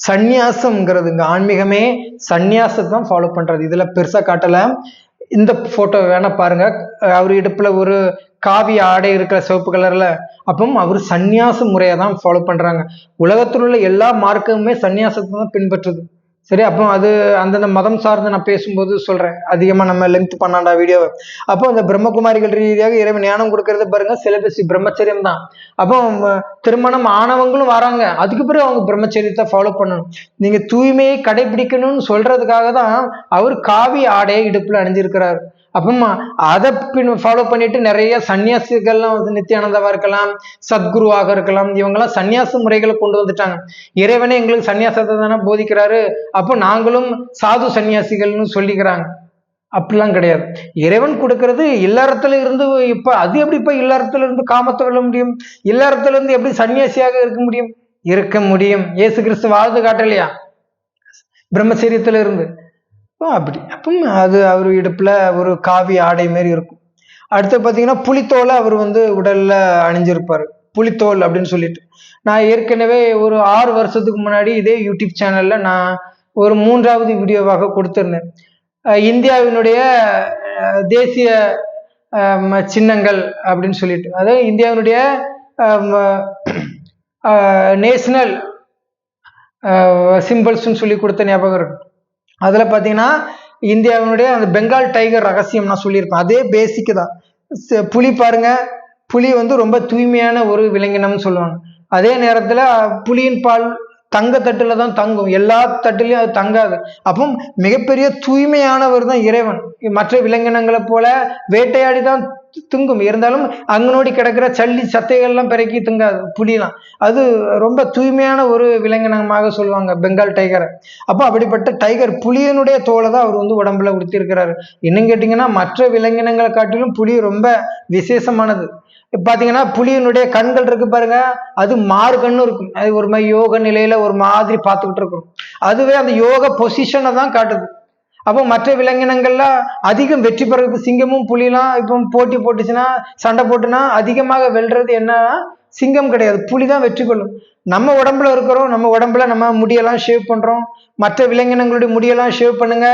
சந்நியாசம்ங்கிறது இங்க ஆன்மீகமே சந்நியாசத்தை தான் ஃபாலோ பண்றது. இதுல பெருசா காட்டல. இந்த போட்டோ வேணா பாருங்க. அவர் இடுப்புல ஒரு காவி ஆடை இருக்கிற சிவப்பு கலர்ல. அப்போ அவர் சந்நியாச முறையை தான் ஃபாலோ பண்றாங்க. உலகத்தில் உள்ள எல்லா மார்க்கமுமே சந்நியாசத்தை தான் பின்பற்றுது. சரி, அப்போ அது அந்தந்த மதம் சார்ந்து நான் பேசும்போது சொல்றேன். அதிகமா நம்ம லென்த் பண்ணாண்டா வீடியோவை. அப்போ அந்த பிரம்மகுமாரிகள் ரீதியாக இறைவன் ஞானம் கொடுக்கறது பாருங்க, சிலபஸ் பிரம்மச்சரியம் தான். அப்போ திருமணம் ஆனவங்களும் வராங்க, அதுக்கு பிறகு அவங்க பிரம்மச்சரியத்தை ஃபாலோ பண்ணணும். நீங்க தூய்மையை கடைபிடிக்கணும்னு சொல்றதுக்காக தான் அவர் காவி ஆடையை இடுப்புல அணிஞ்சிருக்கிறார். அப்பமா அதை ஃபாலோ பண்ணிட்டு நிறைய சன்னியாசிகள்லாம் வந்து நித்யானந்தாவா இருக்கலாம், சத்குருவாக இருக்கலாம், இவங்கெல்லாம் சன்னியாச முறைகளை கொண்டு வந்துட்டாங்க. இறைவனே எங்களுக்கு சன்னியாசத்தை தானே போதிக்கிறாரு, அப்போ நாங்களும் சாது சன்னியாசிகள்னு சொல்லிக்கிறாங்க. அப்படிலாம் கிடையாது. இறைவன் கொடுக்கறது இல்லறத்துல இருந்து. இப்ப அது எப்படி இப்ப இல்லறத்துல இருந்து காமத்தை வெல்ல முடியும்? இல்லறத்துல இருந்து எப்படி சன்னியாசியாக இருக்க முடியும்? இருக்க முடியும். இயேசு கிறிஸ்து வாழ்ந்து காட்டலையா பிரம்மச்சரியத்துல இருந்து? அப்படி அப்போ அது அவர் இடுப்புல ஒரு காவி ஆடை மாரி இருக்கும். அடுத்து பாத்தீங்கன்னா புலித்தோலை அவர் வந்து உடல்ல அணிஞ்சிருப்பாரு, புலித்தோல் அப்படின்னு சொல்லிட்டு. நான் ஏற்கனவே ஒரு 6 வருஷத்துக்கு முன்னாடி இதே யூடியூப் சேனல்ல நான் ஒரு 3வது வீடியோவாக கொடுத்திருந்தேன். இந்தியாவினுடைய தேசிய சின்னங்கள் அப்படின்னு சொல்லிட்டு, அதாவது இந்தியாவினுடைய நேஷனல் சிம்பிள்ஸ்ன்னு சொல்லி கொடுத்த ஞாபகம் இருக்கு. அதுல பாத்தீங்கன்னா இந்தியாவினுடைய அந்த பெங்கால் டைகர் ரகசியம் நான் சொல்லியிருப்பேன். அதே பேசிக் தான். புலி பாருங்க, புலி வந்து ரொம்ப தூய்மையான ஒரு விலங்கினம்னு சொல்லுவாங்க. அதே நேரத்துல புலியின் பால் தங்க தட்டுல தான் தங்கும், எல்லா தட்டுலயும் அது தங்காது. அப்போ மிகப்பெரிய தூய்மையானவர் தான் இறைவன். மற்ற விலங்கினங்களை போல வேட்டையாடி தான் திங்கும், இருந்தாலும் அங்கனோடி கிடக்கிற சல்லி சத்தைகள்லாம் பிறக்கி திங்காது புலிலாம். அது ரொம்ப தூய்மையான ஒரு விலங்கினமாக சொல்லுவாங்க பெங்கால் டைகரை. அப்போ அப்படிப்பட்ட டைகர் புலியினுடைய தோலை தான் அவர் வந்து உடம்புல உடுத்திருக்கிறாரு. இன்னும் கேட்டீங்கன்னா மற்ற விலங்கினங்களை காட்டிலும் புலி ரொம்ப விசேஷமானது. பாத்தீங்கன்னா புலியினுடைய கண்கள் இருக்கு பாருங்க, அது மாறு கண்ணு இருக்கும். அது ஒரு மாதிரி யோக நிலையில ஒரு மாதிரி பார்த்துக்கிட்டு இருக்கும். அதுவே அந்த யோக பொசிஷனை தான் காட்டுது. அப்போ மற்ற விலங்கினங்கள்ல அதிகம் வெற்றி பெறது சிங்கமும் புலிலாம். இப்போ போட்டி போட்டுச்சுன்னா, சண்டை போட்டுனா அதிகமாக வெல்றது என்னன்னா சிங்கம் கிடையாது, புலி தான் வெற்றி கொள்ளும். நம்ம உடம்புல இருக்கிறோம், நம்ம உடம்புல நம்ம முடியெல்லாம் ஷேவ் பண்றோம். மற்ற விலங்கினங்களுடைய முடியெல்லாம் ஷேவ் பண்ணுங்க,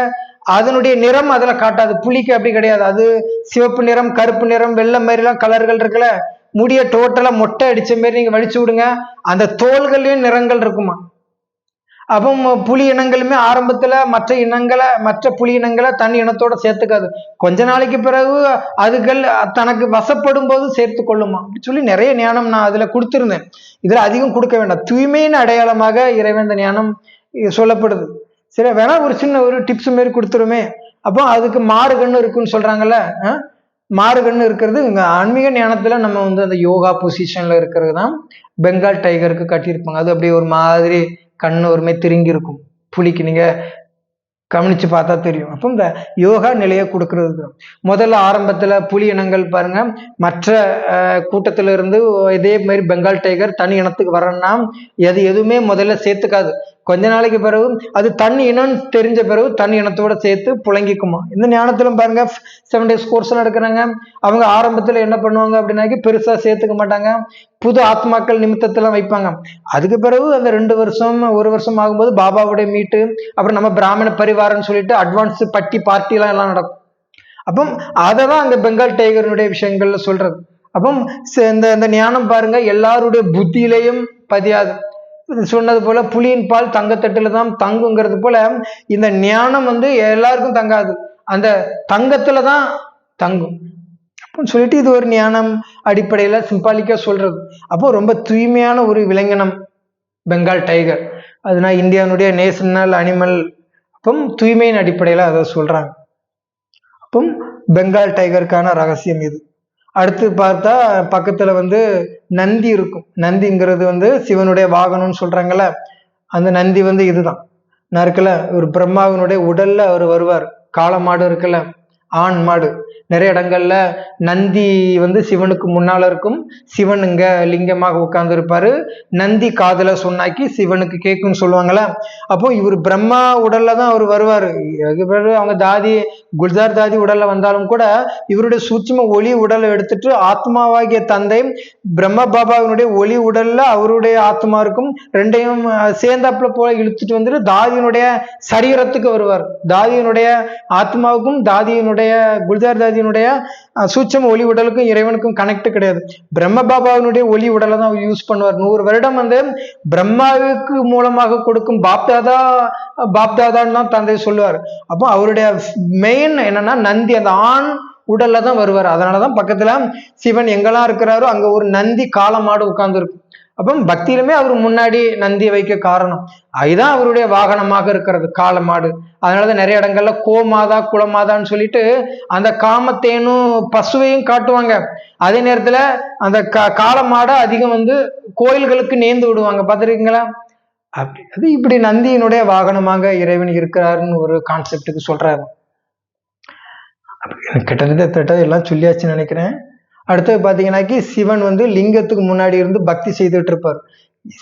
அதனுடைய நிறம் அதுல காட்டாது. புலிக்கு அப்படி கிடையாது. அது சிவப்பு நிறம், கருப்பு நிறம், வெள்ளை மாதிரிலாம் கலர்கள் இருக்குல்ல. முடிய டோட்டலா மொட்டை அடிச்ச மாதிரி நீங்க வடிச்சு விடுங்க, அந்த தோள்கள்லயும் நிறங்கள் இருக்குமா. அப்போ புலி இனங்களுமே ஆரம்பத்துல மற்ற புலி இனங்களை தன் இனத்தோட சேர்த்துக்காது. கொஞ்ச நாளைக்கு பிறகு அதுகள் தனக்கு வசப்படும் போது சேர்த்து கொள்ளுமா அப்படி சொல்லி நிறைய ஞானம் நான் அதுல கொடுத்திருந்தேன். இதுல அதிகம் கொடுக்க வேண்டாம். தூய்மையின் அடையாளமாக இறைவன் ஞானம் சொல்லப்படுது. சரி, வேணா ஒரு சின்ன ஒரு டிப்ஸ் மாரி கொடுத்துருமே. அப்போ அதுக்கு மாறு கண்ணு இருக்குன்னு சொல்றாங்கல்ல, மாறு கண்ணு இருக்கிறது இங்க ஆன்மீக ஞானத்துல நம்ம அந்த யோகா பொசிஷன்ல இருக்கிறது தான் பெங்கால் டைகருக்கு கட்டியிருப்பாங்க. அது அப்படியே ஒரு மாதிரி கண்ணு ஒருமே திருங்கி இருக்கும். புலிக்கு நீங்க கவனிச்சு பார்த்தா தெரியும். அப்போ இந்த யோகா நிலையை கொடுக்கறது முதல்ல ஆரம்பத்துல புலி இனங்கள் பாருங்க மற்ற கூட்டத்தில இருந்து இதே மாதிரி பெங்கால் டைகர் தனி இனத்துக்கு வரணும்னா எதுவுமே முதல்ல சேர்த்துக்காது. கொஞ்ச நாளைக்கு பிறகு அது தனி இனம் தெரிஞ்ச பிறகு தனி இனத்தோட சேர்த்து புழங்கிக்குமா. இந்த ஞானத்துல பாருங்க 7 days கோர்ஸ் எல்லாம் எடுக்கிறாங்க. அவங்க ஆரம்பத்துல என்ன பண்ணுவாங்க அப்படின்னாக்கி பெருசா சேர்த்துக்க மாட்டாங்க. புது ஆத்மாக்கள் நிமித்தத்தெல்லாம் வைப்பாங்க. அதுக்கு பிறகு அந்த 2 வருஷம் 1 வருஷம் ஆகும்போது பாபாவுடைய மீட்டு, அப்புறம் நம்ம பிராமண பரிவாரம்னு சொல்லிட்டு அட்வான்ஸ் பட்டி எல்லாம் நடக்கும். அப்போ அதை தான் அந்த பெங்கால் டைகருடைய விஷயங்கள்ல சொல்றது. அப்போ இந்த ஞானம் பாருங்க எல்லாருடைய புத்தியிலையும் பதியாது. சொன்னது போல புலியின் பால் தங்கத்தட்டுல தான் தங்குங்கிறது போல இந்த ஞானம் எல்லாருக்கும் தங்காது, அந்த தங்கத்துல தான் தங்கும் அப்படின்னு சொல்லிட்டு இது ஒரு ஞானம் அடிப்படையில சிம்பாலிக்கா சொல்றது. அப்போ ரொம்ப தூய்மையான ஒரு விலங்கினம் பெங்கால் டைகர். அதுனா இந்தியாவுடைய நேஷனல் அனிமல். அப்போ தூய்மையின் அடிப்படையில அதை சொல்றாங்க. அப்போ பெங்கால் டைகருக்கான ரகசியம் இது. அடுத்து பார்த்தா பக்கத்துல நந்தி இருக்கும். நந்திங்கிறது சிவனுடைய வாகனம்னு சொல்றாங்கல்ல, அந்த நந்தி இதுதான். நான் இருக்கல ஒரு பிரம்மாவினுடைய உடல்ல அவர் வருவார். காளமாடு இருக்குல்ல, ஆண் மாடு. நிறைய இடங்கள்ல நந்தி சிவனுக்கு முன்னால இருக்கும். சிவன் இங்க லிங்கமாக உட்கார்ந்து இருப்பாரு. நந்தி காதுல சொன்னாக்கி சிவனுக்கு கேட்கும்னு சொல்லுவாங்கல்ல. அப்போ இவர் பிரம்மா உடல்ல தான் அவர் வருவாரு. அதுக்கு பிறகு அவங்க குல்ஜார் தாதி உடல்ல வந்தாலும் கூட இவருடைய சூட்சும ஒளி உடலை எடுத்துட்டு ஆத்மாவாகிய தந்தை பிரம்ம பாபாவினுடைய ஒளி உடல்ல அவருடைய ஆத்மா இருக்கும். ரெண்டையும் சேர்ந்தாப்புல போல இழுத்துட்டு தாதியினுடைய சரீரத்துக்கு வருவார். தாதியினுடைய ஆத்மாவுக்கும் குல்ஜார் தாதியினுடைய சூட்சம ஒளி உடலுக்கும் இறைவனுக்கும் கனெக்ட் கிடையாது. பிரம்ம பாபாவினுடைய ஒளி உடலை தான் அவர் யூஸ் பண்ணுவார். 100 வருடம் பிரம்மாவுக்கு மூலமாக கொடுக்கும் பாப்தாதான்னு தான் தந்தை சொல்லுவார். அப்போ அவருடைய மெயின் என்னன்னா நந்தி அந்த ஆண் உடல்ல தான் வருவார். அதனாலதான் பக்கத்துல சிவன் எங்கெல்லாம் இருக்கிறாரோ அங்க ஒரு நந்தி காளமாடு உட்கார்ந்து இருக்கும். அப்போ பக்தியிலுமே அவர் முன்னாடி நந்தியை வைக்க காரணம் அதுதான் அவருடைய வாகனமாக இருக்கிறது காளமாடு. அதனாலதான் நிறைய இடங்கள்ல கோமாதா குளமாதான்னு சொல்லிட்டு அந்த காமத்தேனும் பசுவையும் காட்டுவாங்க. அதே நேரத்துல அந்த காளமாடை அதிகம் கோயில்களுக்கு நேர்ந்து விடுவாங்க. பார்த்துருக்கீங்களா? அப்படி அது இப்படி நந்தியினுடைய வாகனமாக இறைவன் இருக்கிறாருன்னு ஒரு கான்செப்டுக்கு சொல்றாரு. கிட்டத்தட்ட எல்லாம் சொல்லியாச்சுன்னு நினைக்கிறேன். அடுத்தது பாத்தீங்கன்னாக்கி சிவன் லிங்கத்துக்கு முன்னாடி இருந்து பக்தி செய்துட்டு இருப்பார்.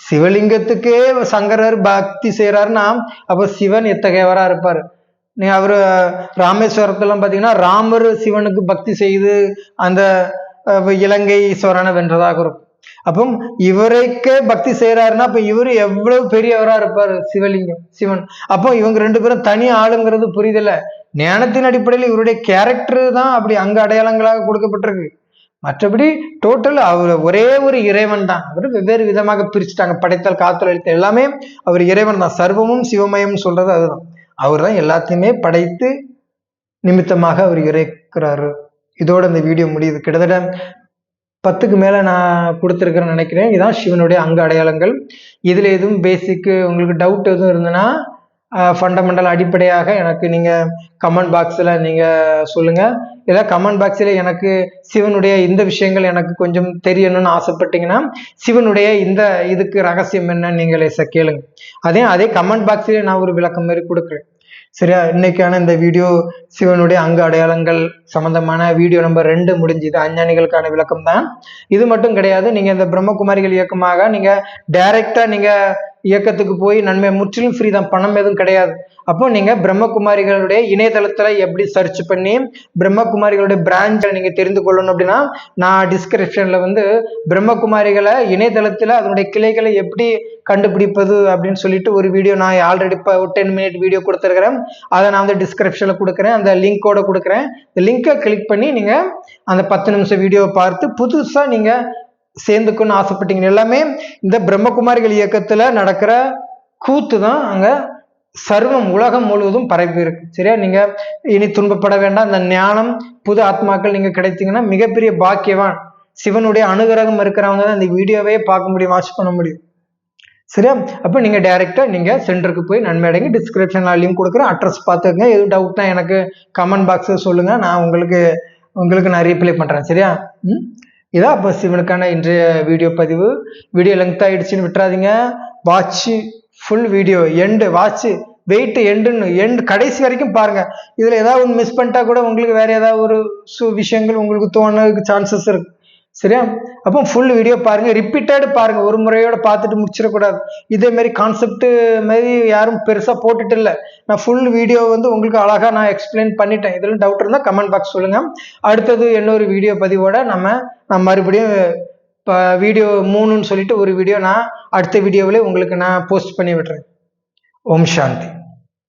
சிவலிங்கத்துக்கே சங்கரர் பக்தி செய்யறாருன்னா அப்ப சிவன் எத்தகையவரா இருப்பாரு. நீ அவரு ராமேஸ்வரத்தெல்லாம் பாத்தீங்கன்னா ராமர் சிவனுக்கு பக்தி செய்து அந்த இலங்கை ஈஸ்வரனை வென்றதாக இருக்கும். அப்போ இவரைக்கே பக்தி செய்யறாருன்னா அப்ப இவரு எவ்வளவு பெரியவரா இருப்பாரு சிவன். அப்போ இவங்க 2 பேரும் தனி ஆளுங்கிறது புரியுதில்ல. ஞானத்தின் அடிப்படையில் இவருடைய கேரக்டர் தான் அப்படி அங்க அடையாளங்களாக கொடுக்கப்பட்டிருக்கு. மற்றபடி டோட்டல் அவர் ஒரே ஒரு இறைவன் தான். அவர் வெவ்வேறு விதமாக பிரிச்சுட்டாங்க. படைத்தல், காத்தல், அழித்தல் எல்லாமே அவர் இறைவன் தான். சர்வமும் சிவமயம் சொல்றது அதுதான். அவர் தான் எல்லாத்தையுமே படைத்து நிமித்தமாக அவர் இருக்கிறாரு. இதோட இந்த வீடியோ முடியுது. கிட்டத்தட்ட 10க்கு மேல நான் கொடுத்துருக்கிறேன்னு நினைக்கிறேன். இதுதான் சிவனுடைய அங்க அடையாளங்கள். இதுல எதுவும் பேசிக்கு உங்களுக்கு டவுட் எதுவும் இருந்ததுன்னா ஃபண்டமெண்டல் அடிப்படையாக எனக்கு நீங்க கமெண்ட் பாக்ஸ்ல நீங்க சொல்லுங்க. இல்லை கமெண்ட் பாக்ஸ்ல எனக்கு சிவனுடைய இந்த விஷயங்கள் எனக்கு கொஞ்சம் தெரியணும்னு ஆசைப்பட்டீங்கன்னா சிவனுடைய இந்த இதுக்கு ரகசியம் என்னன்னு நீங்களே கேளுங்க. அதே கமெண்ட் பாக்ஸ்லயே நான் ஒரு விளக்கம் மாதிரி கொடுக்குறேன். சரியா? இன்னைக்கான இந்த வீடியோ சிவனுடைய அங்க அடையாளங்கள் சம்பந்தமான வீடியோ நம்பர் 2 முடிஞ்சுது. அஞ்ஞானிகளுக்கான விளக்கம் தான். இது மட்டும் கிடையாது. நீங்க இந்த பிரம்மகுமாரிகள் இயக்கமாக நீங்க டைரக்டா நீங்க இயக்கத்துக்கு போய் நன்மை முற்றிலும் ஃப்ரீ தான், பணம் எதுவும் கிடையாது. அப்போ நீங்க பிரம்மகுமாரிகளுடைய இணையதளத்துல எப்படி சர்ச் பண்ணி பிரம்மகுமாரிகளுடைய பிரான்ச்சை நீங்க தெரிந்து கொள்ளணும் அப்படின்னா நான் டிஸ்கிரிப்ஷன்ல பிரம்மகுமாரிகளை இணையதளத்துல அதனுடைய கிளைகளை எப்படி கண்டுபிடிப்பது அப்படின்னு சொல்லிட்டு ஒரு வீடியோ நான் ஆல்ரெடி இப்போ 10 minute வீடியோ கொடுத்துருக்கிறேன். அதை நான் டிஸ்கிரிப்ஷன்ல கொடுக்குறேன். அந்த லிங்கோட கொடுக்குறேன். இந்த லிங்கை கிளிக் பண்ணி நீங்க அந்த 10 நிமிஷம் வீடியோவை பார்த்து புதுசா நீங்க சேர்ந்துக்குன்னு ஆசைப்பட்டீங்க. எல்லாமே இந்த பிரம்மகுமாரிகள் இயக்கத்துல நடக்கிற கூத்து தான் அங்க சர்வம் உலகம் முழுவதும் பரப்பி இருக்கு. சரியா? நீங்க இனி துன்பப்பட வேண்டாம். இந்த ஞானம் புது ஆத்மாக்கள் நீங்க கிடைத்தீங்கன்னா மிகப்பெரிய பாக்கியவான். சிவனுடைய அனுகிரகம் இருக்கிறவங்க தான் இந்த வீடியோவே பார்க்க முடியும், வாட்ச் பண்ண முடியும். சரியா? அப்ப நீங்க டைரக்டா நீங்க சென்டருக்கு போய் நன்மை அடைங்க. டிஸ்கிரிப்ஷன்ல லிங்க் கொடுக்குறேன், அட்ரஸ் பார்த்துக்கங்க. எதுவும் டவுட்னா எனக்கு கமெண்ட் பாக்ஸ் சொல்லுங்க, நான் உங்களுக்கு நான் ரீப்ளை பண்றேன். சரியா? இதான் அப்போ சிவனுக்கான இன்றைய வீடியோ பதிவு. வீடியோ லெங்க் ஆயிடுச்சுன்னு விட்டுறாதீங்க. Watch full video end watch wait end கடைசி வரைக்கும் பாருங்க. இதுல ஏதாவது ஒன்று மிஸ் பண்ணிட்டா கூட உங்களுக்கு வேற ஏதாவது ஒரு விஷயங்கள் உங்களுக்கு தோணுறதுக்கு சான்சஸ் இருக்கு. சரியா? அப்போ ஃபுல் வீடியோ பாருங்க, ரிப்பீட்டட் பாருங்க, ஒரு முறையோட பார்த்துட்டு முடிச்சிடக்கூடாது. இதே மாதிரி கான்செப்ட் மாதிரி யாரும் பெருசா போட்டுட்டு இல்லை. நான் ஃபுல் வீடியோ உங்களுக்கு அழகா நான் எக்ஸ்பிளைன் பண்ணிட்டேன். இதுல டவுட் இருந்தா கமெண்ட் பாக்ஸ் சொல்லுங்க. அடுத்தது இன்னொரு வீடியோ பதிவோட நான் மறுபடியும் வீடியோ 3ன்னு சொல்லிட்டு ஒரு வீடியோ நான் அடுத்த வீடியோவிலே உங்களுக்கு நான் போஸ்ட் பண்ணி விடுறேன். ஓம் சாந்தி.